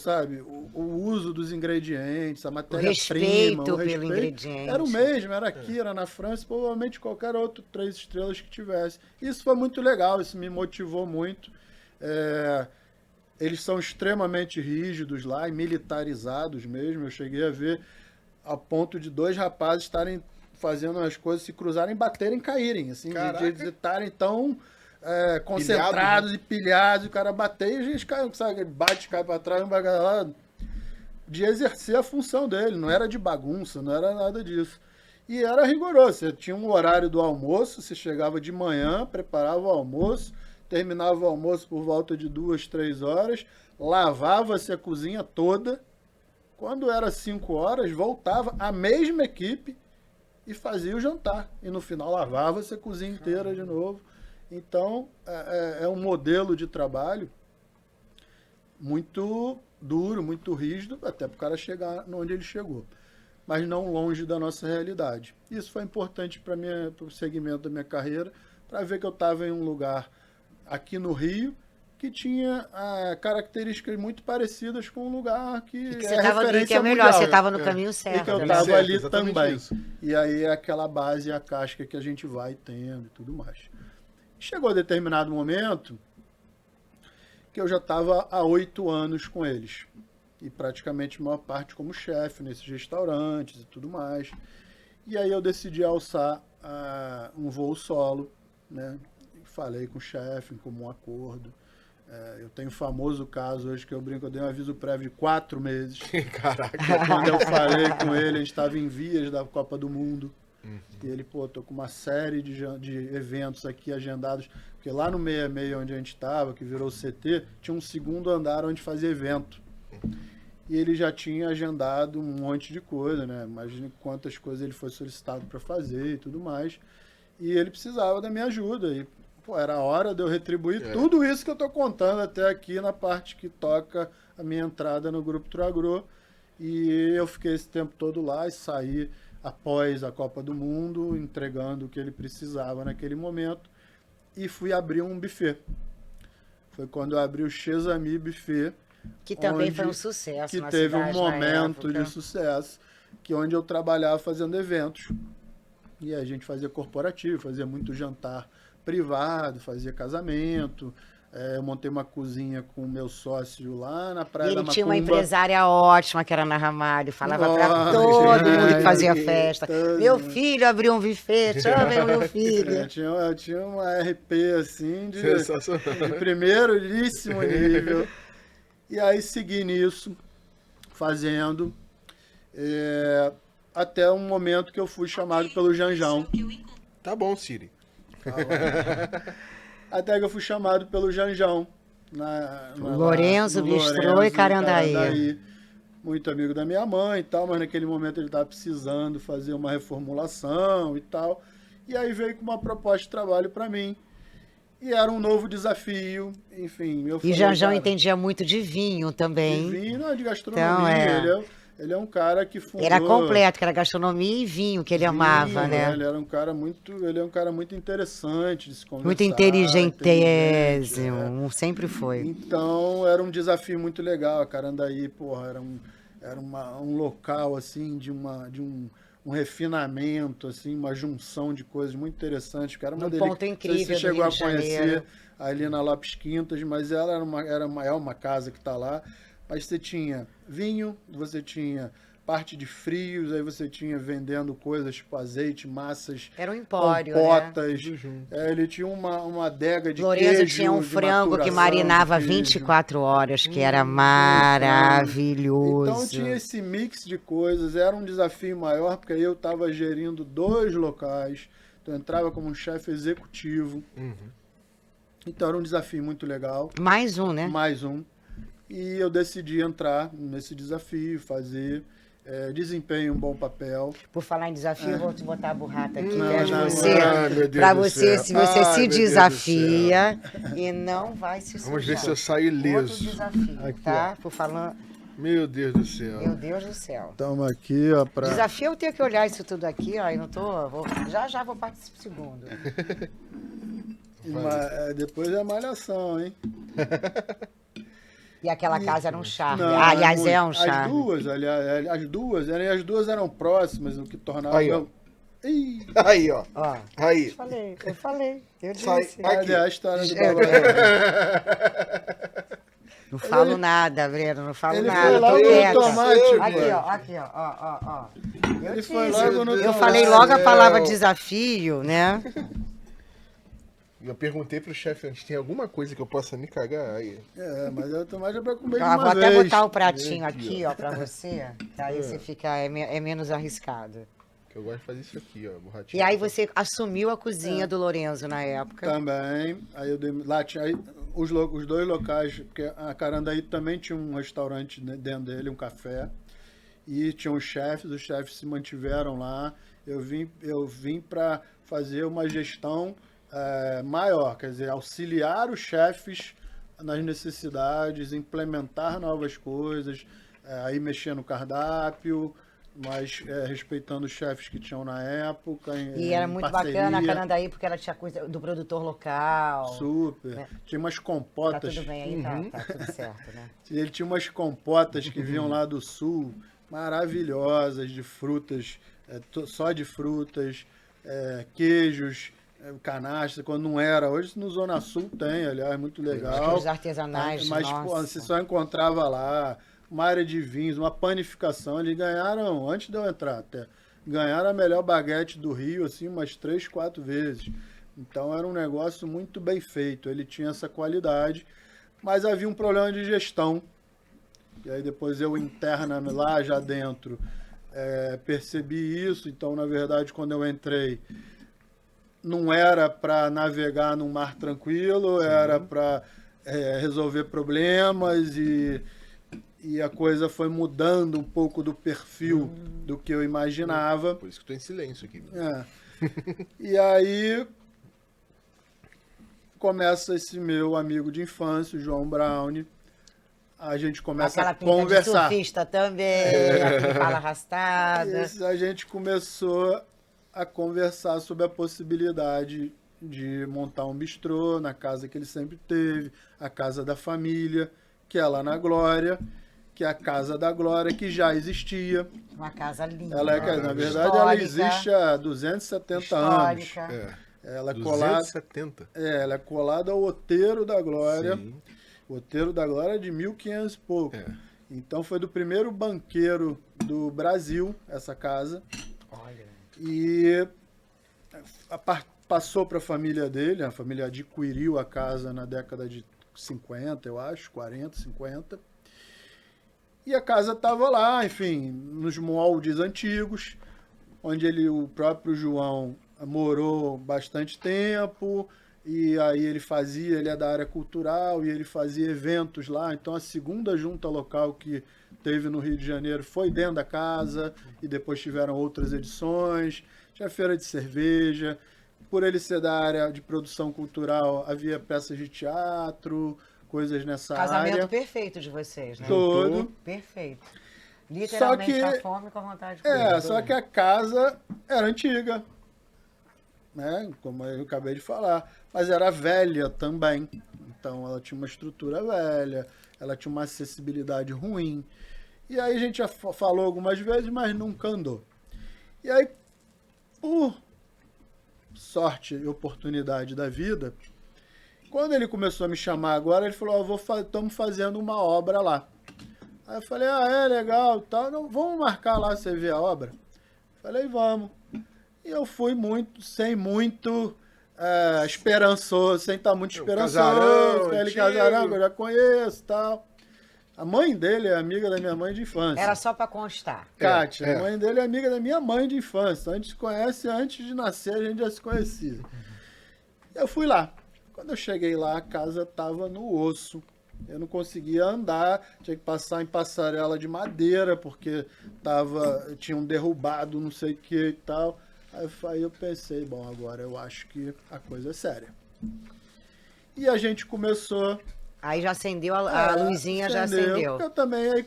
uso dos ingredientes, a matéria-prima, o respeito pelo ingrediente. Era o mesmo, era aqui, era na França, provavelmente qualquer outro 3 estrelas que tivesse. Isso foi muito legal, isso me motivou muito. Eles são extremamente rígidos lá e militarizados mesmo. Eu cheguei a ver a ponto de 2 rapazes estarem fazendo as coisas, se cruzarem, baterem, caírem. Assim, de estarem tão concentrados, né? E pilhados, o cara bater e a gente cai, sabe? Bate, cai para trás, não vai lá. De exercer a função dele. Não era de bagunça, não era nada disso. E era rigoroso. Você tinha um horário do almoço, você chegava de manhã, preparava o almoço, terminava o almoço por volta de 2, 3 horas, lavava-se a cozinha toda. Quando era 5 horas, voltava a mesma equipe e fazia o jantar. E no final lavava-se a cozinha inteira de novo. Então, é um modelo de trabalho muito duro, muito rígido, até para o cara chegar onde ele chegou. mas não longe da nossa realidade. Isso foi importante para o segmento da minha carreira, para ver que eu estava em um lugar aqui no Rio que tinha características muito parecidas com um lugar que você estava ali, que é melhor, você estava no caminho certo. E que eu estava ali também. Isso. E aí é aquela base, a casca que a gente vai tendo e tudo mais. Chegou a determinado momento que eu já estava há 8 anos com eles. E praticamente a maior parte como chefe nesses restaurantes e tudo mais. E aí eu decidi alçar um voo solo, né? Falei com o chefe em comum acordo. Eu tenho o famoso caso hoje que eu brinco, eu dei um aviso prévio de 4 meses. Caraca. Quando eu falei com ele, a gente estava em vias da Copa do Mundo. E ele, tô com uma série de eventos aqui agendados. Porque lá no 66, onde a gente estava, que virou o CT, tinha um segundo andar onde fazia evento. E ele já tinha agendado um monte de coisa, né? Imagine quantas coisas ele foi solicitado para fazer e tudo mais. E ele precisava da minha ajuda. E era a hora de eu retribuir tudo isso que eu estou contando até aqui na parte que toca a minha entrada no Grupo Tragro. E eu fiquei esse tempo todo lá e saí após a Copa do Mundo, entregando o que ele precisava naquele momento. E fui abrir um buffet. Foi quando eu abri o Chez Ami Buffet. Que também foi um sucesso. Que teve um momento de sucesso, onde eu trabalhava fazendo eventos. E a gente fazia corporativo, fazia muito jantar privado, fazia casamento. Eu montei uma cozinha com o meu sócio lá na Praia da Macumba. Ele tinha uma empresária ótima, que era na Ramalho, falava para todo mundo que fazia festa. Meu filho abriu um buffet, chamem o meu filho. Eu tinha uma RP assim, de primeiríssimo nível. E aí segui nisso, fazendo, até um momento que eu fui chamado pelo Janjão. Tá bom, Siri. Até que eu fui chamado pelo Janjão. Lorenzo, Bistrô e Carandaí. Muito amigo da minha mãe e tal, mas naquele momento ele estava precisando fazer uma reformulação e tal. E aí veio com uma proposta de trabalho para mim. E era um novo desafio, enfim. E Janjão entendia muito de vinho também. De vinho, não, de gastronomia. Então, ele é um cara que fundou... Era completo, que era gastronomia e vinho que ele amava, né? Ele era um cara muito interessante de se conversar. Muito inteligentésimo, sempre foi. Então, era um desafio muito legal. A Carandaí, era um local, assim, de um refinamento, assim, uma junção de coisas muito interessantes. Que era uma ponto incrível. Você chegou a conhecer ali na Lopes Quintas, mas ela é uma casa que está lá. Mas você tinha vinho, você tinha parte de frios, aí você tinha vendendo coisas tipo azeite, massas, era um empório, compotas. Né? Ele tinha uma adega de Lorenzo queijo. Tinha um frango que marinava 24 horas, que era maravilhoso. Então tinha esse mix de coisas, era um desafio maior, porque aí eu estava gerindo 2 locais, então eu entrava como um chefe executivo. Então era um desafio muito legal. Mais um, né? Mais um. E eu decidi entrar nesse desafio, fazer, desempenho um bom papel. Por falar em desafio, eu vou te botar a burrata aqui para você, se você se desafia e não vai se sujar. Vamos ver se eu saio ileso. Outro desafio, aqui, tá? Por falar... Meu Deus do céu. Meu Deus do céu. Estamos aqui, ó, pra... Desafio eu tenho que olhar isso tudo aqui, ó, e não tô... Já vou participar do segundo. Depois é malhação, hein? E aquela casa era um charme. Aliás, é um charme. As duas eram próximas, o que tornava... Aí, ó. Aí, ó. Aí. Eu falei. Eu disse. Aqui. A história do babado. Não falo nada, Breno, não falo nada. Foi logo no automático. Aqui, ó. Ele foi logo no automático. Eu falei logo a palavra desafio, né? Eu perguntei pro chefe antes, tem alguma coisa que eu possa me cagar? Aí. Mas eu tomate é pra comer de uma uma vou vez. até botar o pratinho aqui, ó, pra você, que aí você fica, é menos arriscado. Que eu gosto de fazer isso aqui, ó, borratinho. E aí você assumiu a cozinha do Lorenzo na época. Também, aí eu dei, lá tinha os 2 locais, porque a Carandaí também tinha um restaurante dentro dele, um café, e tinha os chefes se mantiveram lá. Eu vim para fazer uma gestão maior, quer dizer, auxiliar os chefes nas necessidades, implementar novas coisas, aí mexer no cardápio, mas respeitando os chefes que tinham na época. E era muito bacana a Carandaí, porque ela tinha coisa do produtor local. Super. Né? Tinha umas compotas. Tá tudo bem aí, tá tudo certo, né? Ele tinha umas compotas que vinham lá do sul, maravilhosas, de frutas, só de frutas, queijos, canastra, quando não era. Hoje no Zona Sul tem, aliás, muito legal. Os artesanais, mas pô, você só encontrava lá uma área de vinhos, uma panificação. Eles ganharam, antes de eu entrar até, ganharam a melhor baguete do Rio, assim, umas 3, 4 vezes. Então era um negócio muito bem feito, ele tinha essa qualidade, mas havia um problema de gestão. E aí depois eu interna lá já dentro percebi isso. Então, na verdade, quando eu entrei, não era para navegar num mar tranquilo, era para resolver problemas e a coisa foi mudando um pouco do perfil do que eu imaginava. Por isso que eu tô em silêncio aqui. E aí começa esse meu amigo de infância, o João Brown. A gente começa a conversar. De surfista também, fala arrastada. A gente começou a conversar sobre a possibilidade de montar um bistrô na casa que ele sempre teve, a Casa da Família, que é lá na Glória, que é a Casa da Glória, que já existia. Uma casa linda. Na verdade, ela existe há 270 anos. Ela é 270? Ela é colada ao Outeiro da Glória. Sim. O Outeiro da Glória é de 1500 e pouco. Então foi do primeiro banqueiro do Brasil, essa casa. Olha. E passou para a família dele, a família adquiriu a casa na década de 50, eu acho, 40, 50. E a casa estava lá, enfim, nos moldes antigos, onde o próprio João morou bastante tempo. E aí ele é da área cultural e ele fazia eventos lá. Então a segunda junta local que teve no Rio de Janeiro foi dentro da casa e depois tiveram outras edições. Tinha feira de cerveja. Por ele ser da área de produção cultural, havia peças de teatro, coisas nessa área. Casamento perfeito de vocês, né? Todo. Perfeito. Literalmente com a fome e com a vontade de comer. Só que a casa era antiga, né? Como eu acabei de falar. Mas era velha também. Então ela tinha uma estrutura velha, ela tinha uma acessibilidade ruim. E aí a gente já falou algumas vezes, mas nunca andou. E aí, por sorte e oportunidade da vida, quando ele começou a me chamar agora, ele falou, estamos fazendo uma obra lá. Aí eu falei, legal, tal. Não, vamos marcar lá, você ver a obra? Falei, vamos. E eu fui sem muito esperançoso, sem estar muito esperançoso. Aquele casarão que eu já conheço e tal. A mãe dele é amiga da minha mãe de infância. Era só para constar. Kátia, a mãe dele é amiga da minha mãe de infância. Então a gente se conhece antes de nascer, a gente já se conhecia. Eu fui lá. Quando eu cheguei lá, a casa estava no osso. Eu não conseguia andar, tinha que passar em passarela de madeira, porque tinham derrubado não sei o que e tal. Aí eu pensei, bom, agora eu acho que a coisa é séria. E a gente começou... Aí já acendeu, a luzinha já acendeu. Eu também,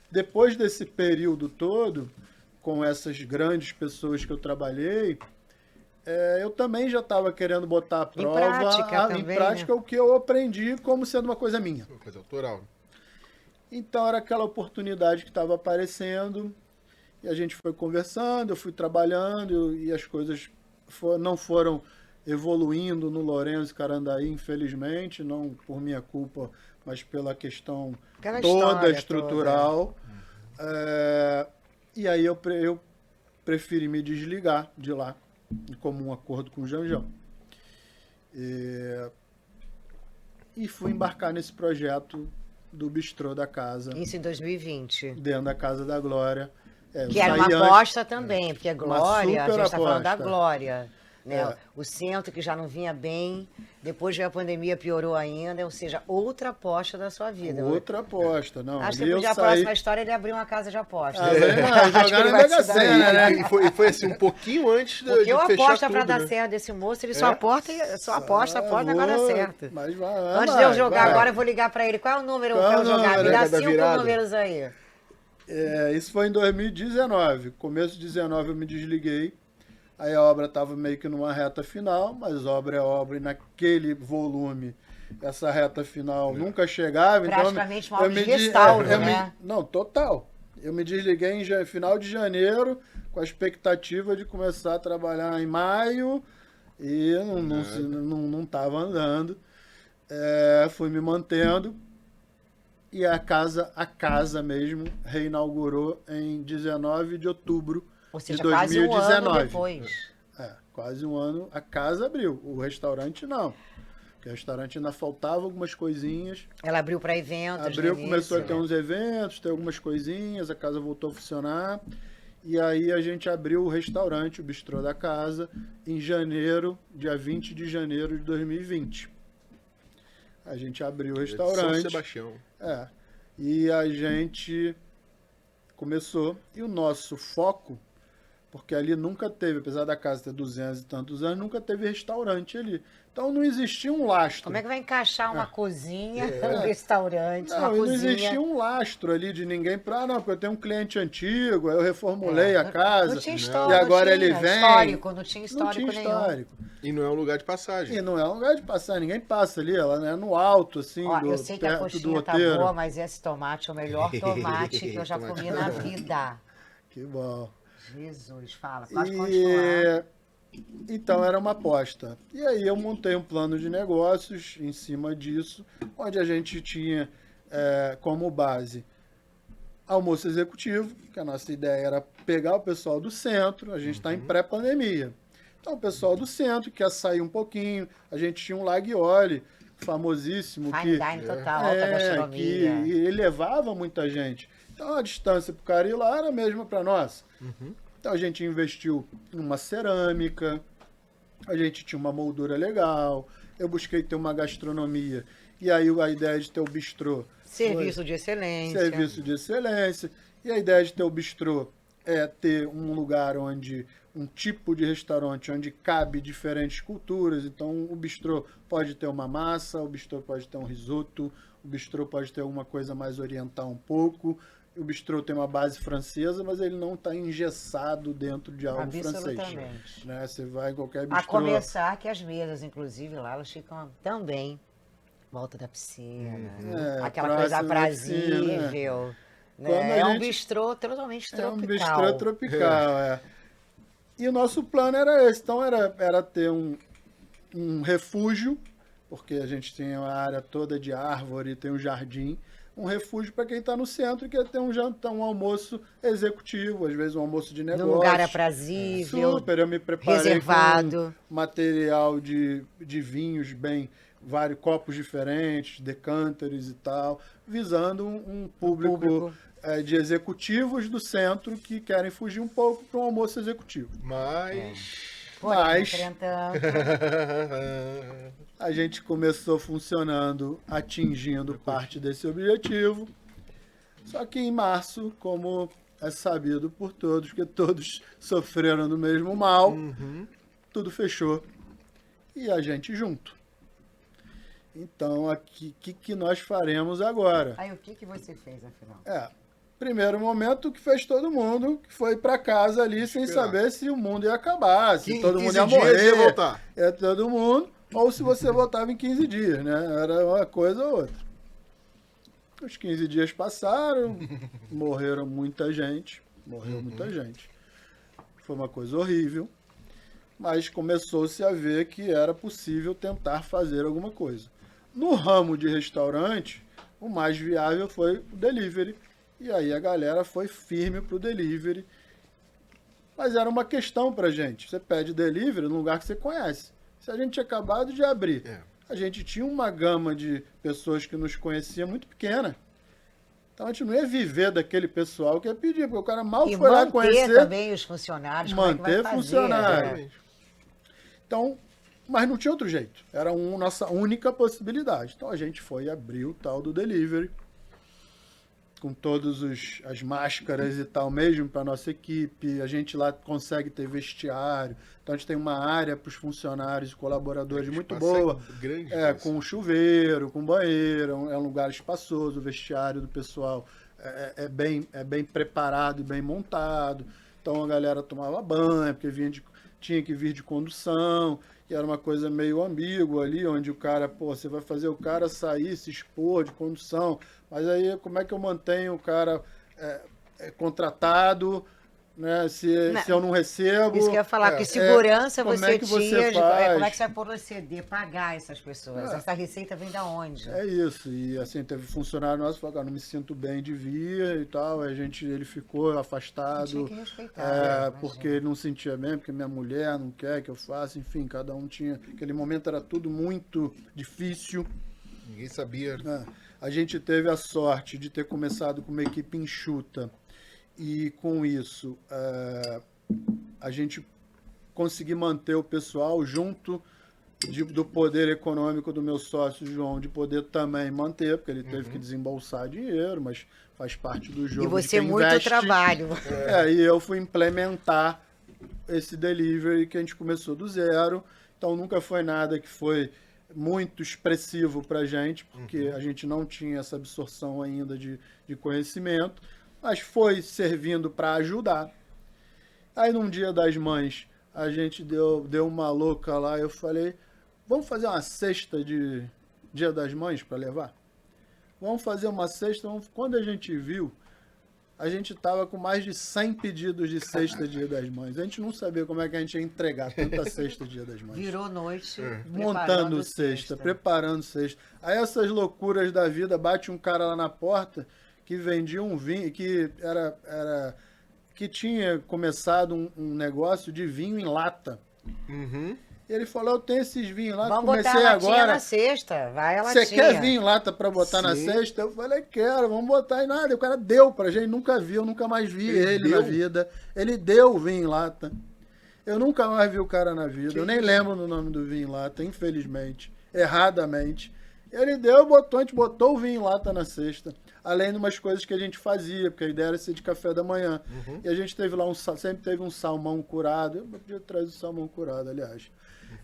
depois desse período todo, com essas grandes pessoas que eu trabalhei, eu também já estava querendo botar a prova em prática, né? O que eu aprendi como sendo uma coisa minha. Uma coisa autoral. Então era aquela oportunidade que estava aparecendo, e a gente foi conversando, eu fui trabalhando, e as coisas não foram evoluindo no Lourenço Carandaí, infelizmente, não por minha culpa, mas pela questão toda estrutural. E aí eu preferi me desligar de lá, em comum acordo com o Janjão. E fui embarcar nesse projeto do bistrô da casa. Isso em 2020. Dentro da Casa da Glória. Que era uma aposta também, porque a Glória, a gente está falando da Glória. Né? O centro que já não vinha bem, depois veio a pandemia, piorou ainda, ou seja, outra aposta da sua vida. Outra aposta, não. Acho que a próxima história ele abriu uma casa de aposta. Jogar na Mega Sena, né? E foi assim, um pouquinho antes de porque eu fechar aposto tudo, para dar né? certo desse moço, ele só aposta, o negócio dá certo. Mas Antes de eu jogar agora, eu vou ligar para ele. Qual é o número para eu jogar? Me dá 5 números aí. Isso foi em 2019. Começo de 2019 eu me desliguei. Aí a obra estava meio que numa reta final, mas obra é obra e naquele volume essa reta final nunca chegava. Praticamente Então, uma obra de restauro, né? Não, total. Eu me desliguei em final de janeiro com a expectativa de começar a trabalhar em maio e não estava andando. Fui me mantendo e a casa mesmo reinaugurou em 19 de outubro Ou seja, de 2019. quase um ano depois. Quase um ano. A casa abriu, o restaurante não. Porque o restaurante ainda faltava algumas coisinhas. Ela abriu para eventos. Abriu, começou a ter uns eventos, ter algumas coisinhas, a casa voltou a funcionar. E aí a gente abriu o restaurante, o bistrô da casa, em janeiro, dia 20 de janeiro de 2020. A gente abriu o restaurante. São Sebastião. E a gente começou. E o nosso foco, porque ali nunca teve, apesar da casa ter 200 e tantos anos, nunca teve restaurante ali. Então não existia um lastro. Como é que vai encaixar uma cozinha, um restaurante, uma cozinha? Não existia um lastro ali de ninguém para... não, porque eu tenho um cliente antigo, aí eu reformulei a casa. Não tinha história, e agora ele vem... Não tinha histórico nenhum. E não é um lugar de passagem. E não é um lugar de passagem, ninguém passa ali, ela é no alto, assim, eu sei que a coxinha tá boa, mas esse tomate é o melhor tomate que eu já comi na vida. Que bom. Jesus, fala, pode continuar. Então era uma aposta. E aí eu montei um plano de negócios em cima disso, onde a gente tinha como base almoço executivo, que a nossa ideia era pegar o pessoal do centro, a gente está em pré-pandemia. Então o pessoal do centro quer sair um pouquinho, a gente tinha um Laguiole famosíssimo. Fine dining total, alta gastronomia. E ele levava muita gente. Então a distância para o cara ir lá era a mesma para nós. Então a gente investiu em uma cerâmica, a gente tinha uma moldura legal, eu busquei ter uma gastronomia, e aí a ideia de ter o bistrô... Serviço de excelência. Serviço de excelência. E a ideia de ter o bistrô é ter um lugar onde... um tipo de restaurante onde cabe diferentes culturas. Então o bistrô pode ter uma massa, o bistrô pode ter um risoto, o bistrô pode ter alguma coisa mais oriental um pouco... O bistrô tem uma base francesa, mas ele não está engessado dentro de algo francês. Né? Você vai em qualquer bistrô... A começar que as mesas, inclusive, lá elas ficam também volta da piscina. Aquela coisa aprazível. Né? Um bistrô totalmente tropical. Um bistrô tropical, E o nosso plano era esse. Então era ter um refúgio, porque a gente tem uma área toda de árvore, tem um jardim, um refúgio para quem está no centro e quer ter um jantar, um almoço executivo, às vezes um almoço de negócio. Num lugar aprazível, super, eu me preparei reservado. Com material de vinhos vários copos diferentes, decanters e tal, visando um público. De executivos do centro que querem fugir um pouco para um almoço executivo. Mas a gente começou funcionando, atingindo parte desse objetivo. Só que em março, como é sabido por todos, que todos sofreram do mesmo mal, tudo fechou. E a gente junto. Então, o que nós faremos agora? Aí, o que você fez, afinal? Primeiro momento que fez todo mundo, que foi para casa ali sem saber se o mundo ia acabar, se todo mundo ia morrer, ia voltar. Todo mundo, ou se você voltava em 15 dias, né? Era uma coisa ou outra. Os 15 dias passaram, morreu muita gente. Foi uma coisa horrível, mas começou-se a ver que era possível tentar fazer alguma coisa. No ramo de restaurante, o mais viável foi o delivery. E aí a galera foi firme pro delivery. Mas era uma questão pra gente. Você pede delivery num lugar que você conhece. Se a gente tinha acabado de abrir, a gente tinha uma gama de pessoas que nos conhecia muito pequena. Então a gente não ia viver daquele pessoal que ia pedir, porque o cara mal foi lá conhecer. Manter também os funcionários. Manter funcionários. Então, mas não tinha outro jeito. Era nossa única possibilidade. Então a gente foi e abriu o tal do delivery. Com todas as máscaras e tal, mesmo para nossa equipe. A gente lá consegue ter vestiário. Então a gente tem uma área para os funcionários e colaboradores muito boa. Com chuveiro, com banheiro. É um lugar espaçoso. O vestiário do pessoal é bem preparado e bem montado. Então a galera tomava banho, porque tinha que vir de condução, e era uma coisa meio ambígua ali, onde o cara, você vai fazer o cara sair, se expor de condução, mas aí como é que eu mantenho o cara contratado, né? Se eu não recebo... Isso que eu ia falar, que segurança como você é que você tinha, faz? como é que você vai proceder, pagar essas pessoas? Essa receita vem da onde? É isso, e assim, teve funcionário nosso que falou, não me sinto bem de vir e tal, ele ficou afastado, tinha que respeitar, porque ele não sentia bem, porque minha mulher não quer que eu faça, enfim, cada um tinha, aquele momento era tudo muito difícil. Ninguém sabia. A gente teve a sorte de ter começado com uma equipe enxuta, e com isso a gente conseguiu manter o pessoal junto do poder econômico do meu sócio João, de poder também manter, porque ele teve que desembolsar dinheiro, mas faz parte do jogo. E você muito trabalho. E eu fui implementar esse delivery que a gente começou do zero, então nunca foi nada que foi muito expressivo para a gente, porque a gente não tinha essa absorção ainda de conhecimento, mas foi servindo para ajudar. Aí num dia das mães, a gente deu uma louca lá, eu falei, vamos fazer uma cesta de dia das mães para levar? Vamos fazer uma cesta. Quando a gente viu, a gente estava com mais de 100 pedidos de cesta dia das mães. A gente não sabia como é que a gente ia entregar tanta cesta dia das mães. Virou noite. Montando cesta, preparando cesta. Aí essas loucuras da vida, bate um cara lá na porta que vendia um vinho, que tinha começado um negócio de vinho em lata. E ele falou, eu tenho esses vinhos lá, vamos comecei botar a latinha agora. Na cesta, vai a latinha. Você quer vinho em lata para botar na cesta? Eu falei, quero, vamos botar. E nada, o cara deu pra gente, nunca viu, nunca mais vi ele na vida. Ele deu o vinho em lata. Eu nunca mais vi o cara na vida, eu nem lembro do nome do vinho em lata, infelizmente, erradamente. Ele deu, a gente botou o vinho em lata na cesta. Além de umas coisas que a gente fazia, porque a ideia era ser de café da manhã. E a gente teve lá, sempre teve um salmão curado. Eu podia trazer o salmão curado, aliás.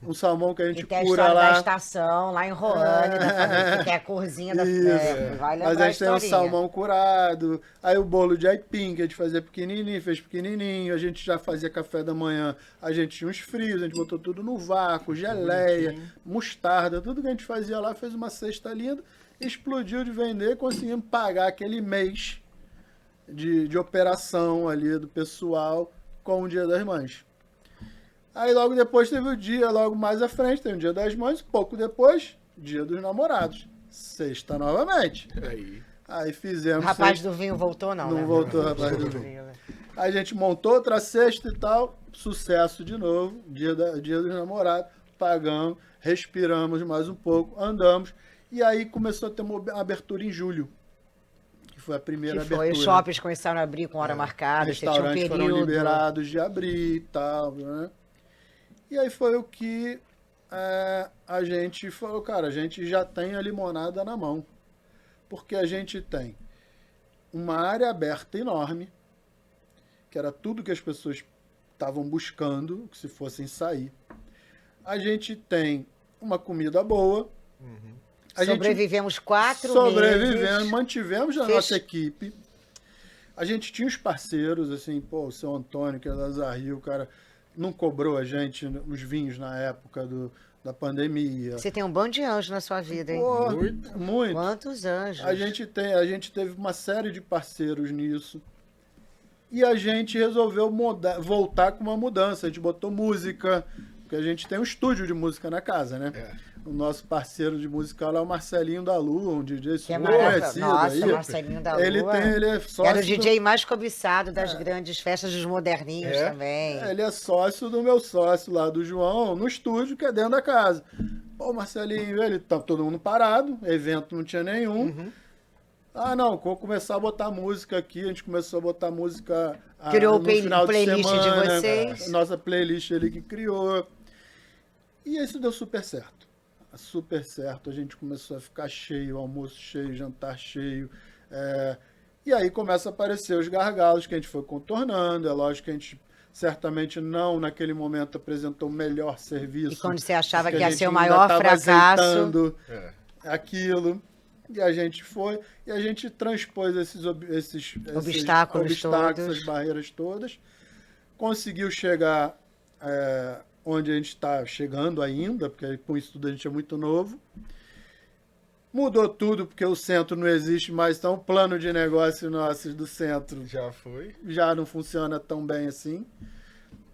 Um salmão que a gente cura lá. Da estação, lá em Roane, da família, que é a corzinha da... vai lembrar. Mas a gente tem um salmão curado. Aí o bolo de aipim, que a gente fazia pequenininho, fez pequenininho. A gente já fazia café da manhã. A gente tinha uns frios, a gente botou tudo no vácuo, geleia, mostarda. Tudo que a gente fazia lá, fez uma cesta linda. Explodiu de vender, conseguimos pagar aquele mês de operação ali do pessoal com o Dia das Mães. Aí logo depois teve o dia, logo mais à frente, tem o Dia das Mães, pouco depois, Dia dos Namorados. Sexta novamente. Aí fizemos... O rapaz do vinho voltou, não, Não né? voltou o rapaz do vinho. Aí a gente montou outra cesta e tal, sucesso de novo, dia dos Namorados, pagamos, respiramos mais um pouco, andamos. E aí começou a ter uma abertura em julho, que foi a primeira abertura. Os shoppings começaram a abrir com hora marcada, você tinha um restaurantes período. foram liberados de abrir e tal, né? E aí foi o que a gente falou, cara, a gente já tem a limonada na mão, porque a gente tem uma área aberta enorme, que era tudo que as pessoas estavam buscando, que se fossem sair. A gente tem uma comida boa, Sobrevivemos 4 meses. Mantivemos a nossa equipe. A gente tinha os parceiros, assim, o seu Antônio, que é da Zarrio, o cara não cobrou a gente os vinhos na época da pandemia. Você tem um bando de anjos na sua vida, hein? Muito. Quantos anjos? A gente teve uma série de parceiros nisso. E a gente resolveu voltar com uma mudança. A gente botou música, porque a gente tem um estúdio de música na casa, né? O nosso parceiro de música lá é o Marcelinho da Lua, um DJ super conhecido. Nossa, Marcelinho da Lua. Ele é sócio. Era o DJ mais cobiçado das grandes festas dos moderninhos também. Ele é sócio do meu sócio lá, do João, no estúdio, que é dentro da casa. Pô, Marcelinho, ele tá todo mundo parado, evento não tinha nenhum. Não, vou começar a botar música aqui. A gente começou a botar música criou no final playlist de semana. De vocês. Nossa playlist ali que criou. E isso deu super certo. Super certo. A gente começou a ficar cheio, almoço cheio, jantar cheio. E aí começa a aparecer os gargalos que a gente foi contornando. É lógico que a gente certamente não, naquele momento, apresentou o melhor serviço. E quando você achava que ia ser o maior fracasso... aquilo. E a gente foi, e a gente transpôs esses obstáculos todos. essas barreiras todas, conseguiu chegar onde a gente está chegando ainda, porque com isso tudo a gente é muito novo. Mudou tudo, porque o centro não existe mais, então o plano de negócio nosso do centro já não funciona tão bem assim.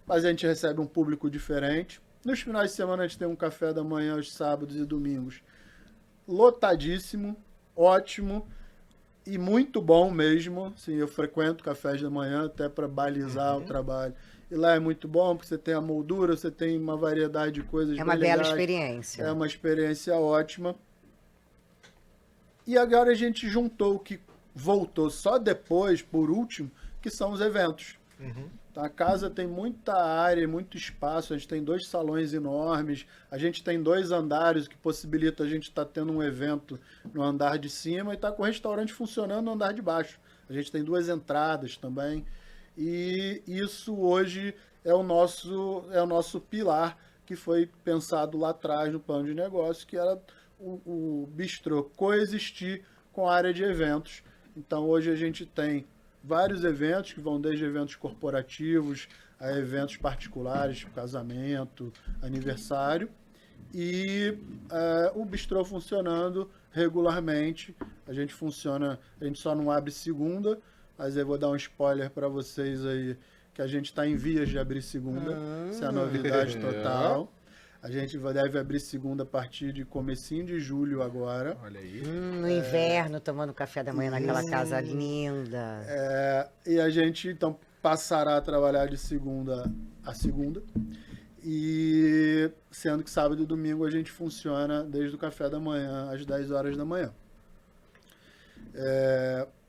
Mas a gente recebe um público diferente. Nos finais de semana a gente tem um café da manhã, aos sábados e domingos, lotadíssimo, ótimo e muito bom mesmo. Sim, eu frequento cafés da manhã até para balizar o trabalho. E lá é muito bom, porque você tem a moldura, você tem uma variedade de coisas bem legais. É uma bela experiência. É uma experiência ótima. E agora a gente juntou o que voltou só depois, por último, que são os eventos. A casa tem muita área, muito espaço, a gente tem 2 salões enormes, a gente tem 2 andares, que possibilita a gente estar tendo um evento no andar de cima e estar com o restaurante funcionando no andar de baixo. A gente tem 2 entradas também, e isso hoje é o nosso pilar, que foi pensado lá atrás no plano de negócio, que era o bistrô coexistir com a área de eventos. Então hoje a gente tem vários eventos que vão desde eventos corporativos a eventos particulares, tipo casamento, aniversário, e o bistrô funcionando regularmente. A gente só não abre segunda, mas eu vou dar um spoiler para vocês aí, que a gente está em vias de abrir segunda. Isso é a novidade total. A gente deve abrir segunda a partir de comecinho de julho agora. Olha aí. No inverno, tomando café da manhã naquela casa linda. E a gente, então, passará a trabalhar de segunda a segunda. E sendo que sábado e domingo a gente funciona desde o café da manhã às 10 horas da manhã.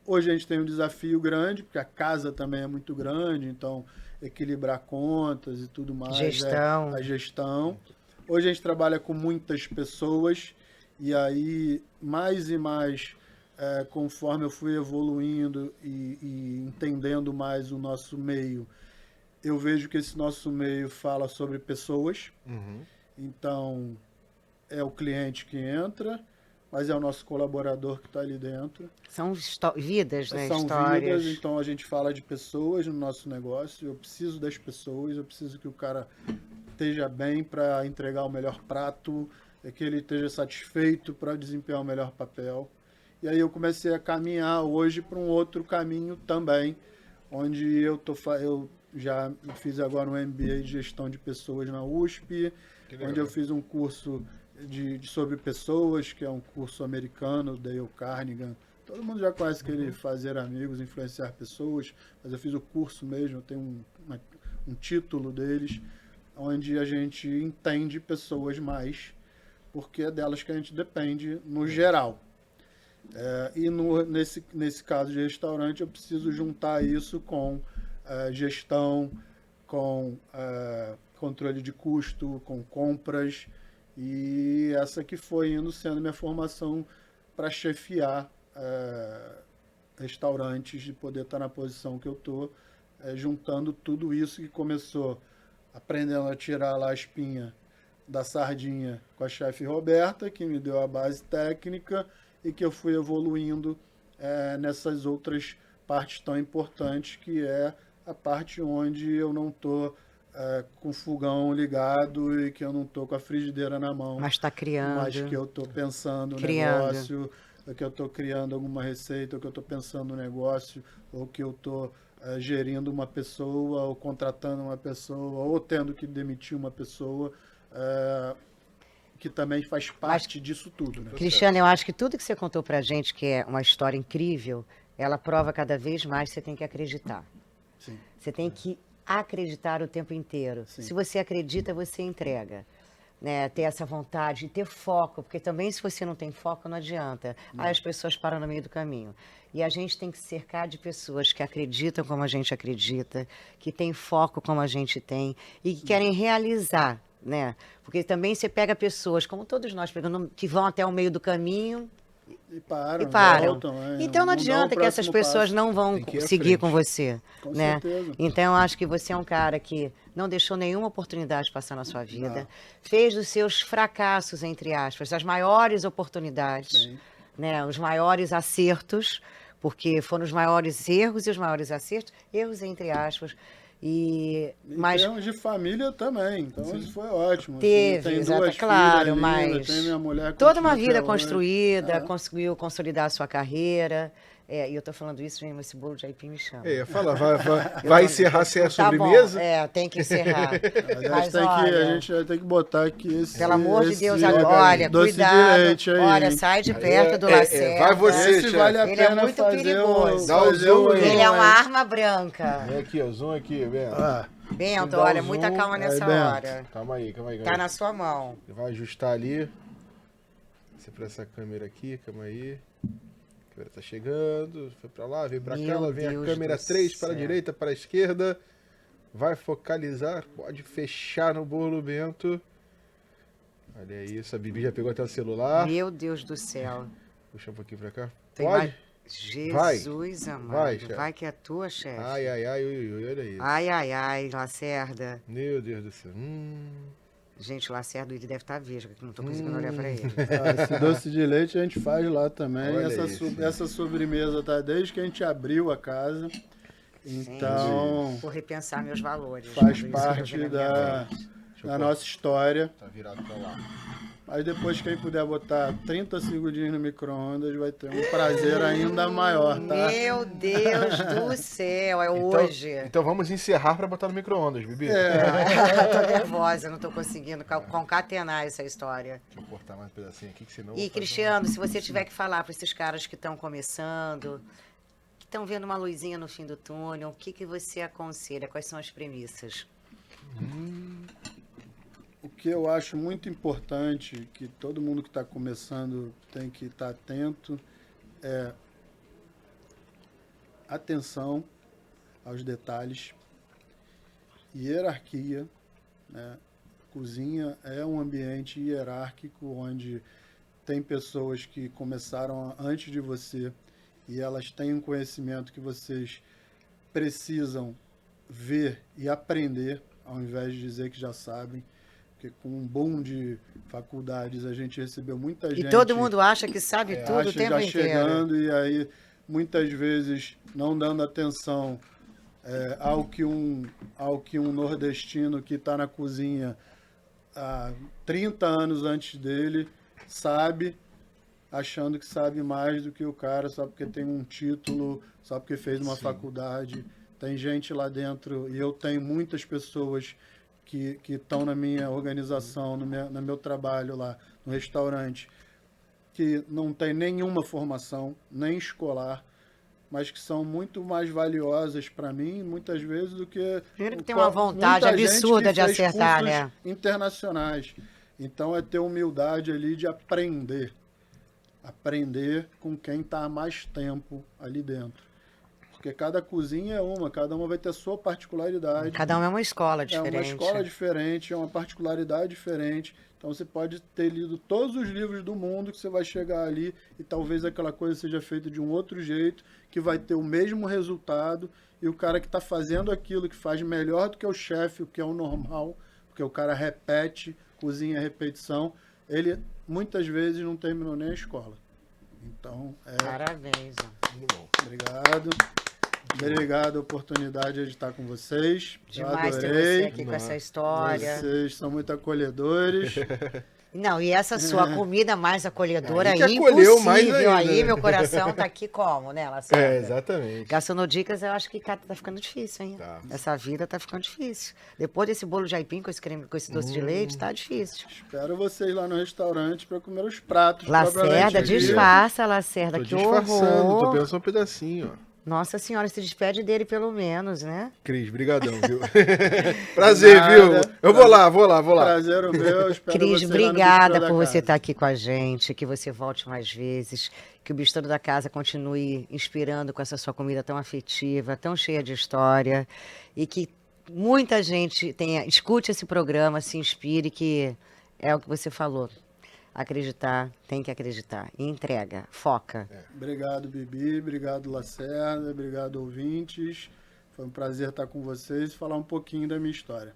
Hoje a gente tem um desafio grande, porque a casa também é muito grande, então equilibrar contas e tudo mais. Gestão. A gestão. Hoje a gente trabalha com muitas pessoas, e aí, mais e mais, conforme eu fui evoluindo e entendendo mais o nosso meio, eu vejo que esse nosso meio fala sobre pessoas. Então, é o cliente que entra, mas é o nosso colaborador que está ali dentro. São vidas, né? São Histórias. vidas, então a gente fala de pessoas no nosso negócio. Eu preciso das pessoas, eu preciso que o cara esteja bem para entregar o melhor prato, que ele esteja satisfeito para desempenhar o melhor papel. E aí eu comecei a caminhar hoje para um outro caminho também, onde eu já fiz agora um MBA de gestão de pessoas na USP, onde eu fiz um curso sobre pessoas, que é um curso americano, Dale Carnegie. Todo mundo já conhece aquele fazer amigos, influenciar pessoas, mas eu fiz o curso mesmo, eu tenho um título deles, onde a gente entende pessoas mais, porque é delas que a gente depende no geral. E nesse caso de restaurante, eu preciso juntar isso com gestão, com controle de custo, com compras, e essa que foi sendo minha formação para chefiar restaurantes, de poder estar na posição que eu estou, juntando tudo isso que começou aprendendo a tirar lá a espinha da sardinha com a chefe Roberta, que me deu a base técnica, e que eu fui evoluindo nessas outras partes tão importantes, que é a parte onde eu não estou com o fogão ligado e que eu não estou com a frigideira na mão. Mas está criando. Mas que eu estou pensando no negócio, que eu estou criando alguma receita, ou que eu estou pensando no negócio, ou que eu estou gerindo uma pessoa, ou contratando uma pessoa, ou tendo que demitir uma pessoa, que também faz parte disso tudo. Né? Cristiano, eu acho que tudo que você contou pra gente, que é uma história incrível, ela prova cada vez mais que você tem que acreditar. Sim. Você tem que acreditar o tempo inteiro. Sim. Se você acredita, você entrega. Né? Ter essa vontade, ter foco, porque também se você não tem foco, não adianta. Aí as pessoas param no meio do caminho. E a gente tem que cercar de pessoas que acreditam como a gente acredita, que têm foco como a gente tem e que querem realizar, né? Porque também você pega pessoas, como todos nós pegamos, que vão até o meio do caminho e param. Voltam, então não adianta que essas pessoas não vão seguir com você. Com né? certeza. Então eu acho que você é um cara que não deixou nenhuma oportunidade passar na sua vida, fez dos seus fracassos, entre aspas, as maiores oportunidades. né, os maiores acertos, porque foram os maiores erros e os maiores acertos, erros entre aspas. Mas em termos de família também, então sim, isso foi ótimo. Teve, tem exato, duas claro, filhas mas tem minha mulher toda uma vida construída, conseguiu consolidar a sua carreira. E eu tô falando isso mesmo, esse bolo de aipim me chama. Fala, vai encerrar sem a sobremesa? Bom, tem que encerrar. Mas a gente vai ter que botar aqui esse... Pelo amor de Deus, olha, cuidado. Leite aí, olha, sai de perto do Lacerda. Vai você, esse vale a ele pena é muito perigoso. Dá o zoom aí. Ele é uma arma branca. Vem aqui, ó, zoom aqui, Bento. Bento, olha, muita calma nessa hora. Calma aí. Tá na sua mão. Vai ajustar ali. Você pra essa câmera aqui, calma aí. A câmera tá chegando, foi pra lá, veio pra cá, ela vem a câmera 3 para a direita, para a esquerda. Vai focalizar, pode fechar no bolo, Bento. Olha isso, a Bibi já pegou até o celular. Meu Deus do céu. Puxa um pouquinho pra cá. Pode? Jesus amado, vai que é tua, chefe. Ai, olha isso. Ai, Lacerda. Meu Deus do céu. Gente, o Lacerda, ele deve estar vesgo, que não tô conseguindo olhar pra ele. Esse doce de leite a gente faz lá também. Essa sobremesa tá desde que a gente abriu a casa. Então... Vou repensar meus valores. Faz parte da nossa história. Tá virado pra lá. Aí depois quem puder botar 30 segundinhos no micro-ondas vai ter um prazer ainda maior, tá? Meu Deus do céu, hoje. Então vamos encerrar para botar no micro-ondas, Bibi. Tô nervosa, não tô conseguindo concatenar essa história. Deixa eu cortar mais um pedacinho aqui, que senão... E Cristiano, se você tiver que falar para esses caras que estão começando, que estão vendo uma luzinha no fim do túnel, o que você aconselha? Quais são as premissas? O que eu acho muito importante, que todo mundo que está começando tem que estar atento, é atenção aos detalhes, hierarquia, né? Cozinha é um ambiente hierárquico onde tem pessoas que começaram antes de você e elas têm um conhecimento que vocês precisam ver e aprender, ao invés de dizer que já sabem. Porque com um boom de faculdades a gente recebeu muita gente... E todo mundo acha que sabe tudo o tempo inteiro. Chegando e aí muitas vezes não dando atenção ao que um nordestino que está na cozinha há 30 anos antes dele sabe, achando que sabe mais do que o cara só porque tem um título, só porque fez uma faculdade. Tem gente lá dentro e eu tenho muitas pessoas que estão na minha organização, no meu trabalho lá no restaurante, que não tem nenhuma formação, nem escolar, mas que são muito mais valiosas para mim, muitas vezes, do que... Primeiro que tem uma vontade absurda de acertar, né? Internacionais. Então, é ter humildade ali de aprender. Aprender com quem está há mais tempo ali dentro. Porque cada cozinha cada uma vai ter a sua particularidade. Cada uma é uma escola diferente. É uma escola diferente, é uma particularidade diferente. Então você pode ter lido todos os livros do mundo que você vai chegar ali e talvez aquela coisa seja feita de um outro jeito, que vai ter o mesmo resultado, e o cara que está fazendo aquilo, que faz melhor do que o chefe, o que é o normal, porque o cara repete, cozinha repetição, ele muitas vezes não terminou nem a escola. Então, Parabéns. Muito bom. Obrigado. Obrigado a oportunidade de estar com vocês. Demais ter você aqui com essa história. Vocês são muito acolhedores. Não, e essa sua comida mais acolhedora aí, impossível mais aí, meu coração tá aqui como, né, Lacerda? Exatamente. Gastronodicas, eu acho que tá ficando difícil, hein? Tá. Essa vida tá ficando difícil. Depois desse bolo de aipim com esse doce de leite, tá difícil. Espero vocês lá no restaurante para comer os pratos. Lacerda, disfarça, Lacerda, Tô que disfarçando, horror. tô pensando um pedacinho, ó. Nossa senhora, se despede dele pelo menos, né? Cris, brigadão, viu? Prazer, viu? Eu vou lá. Prazer o meu. Espero Cris, você obrigada por você casa. estar aqui com a gente, que você volte mais vezes, que o Bistro da Casa continue inspirando com essa sua comida tão afetiva, tão cheia de história, e que muita gente escute esse programa, se inspire, que é o que você falou. Acreditar, tem que acreditar. E entrega, foca. Obrigado, Bibi. Obrigado, Lacerda. Obrigado, ouvintes. Foi um prazer estar com vocês e falar um pouquinho da minha história.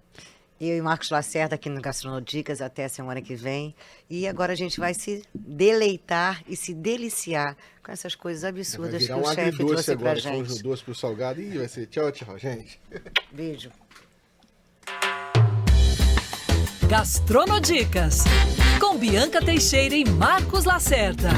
Eu e Marcos Lacerda aqui no Gastronodicas até a semana que vem. E agora a gente vai se deleitar e se deliciar com essas coisas absurdas que o chefe trouxe pra gente. Agora, com os doces pro salgado. Ih, vai ser tchau, gente. Beijo. Gastronodicas, com Bianca Teixeira e Marcos Lacerda.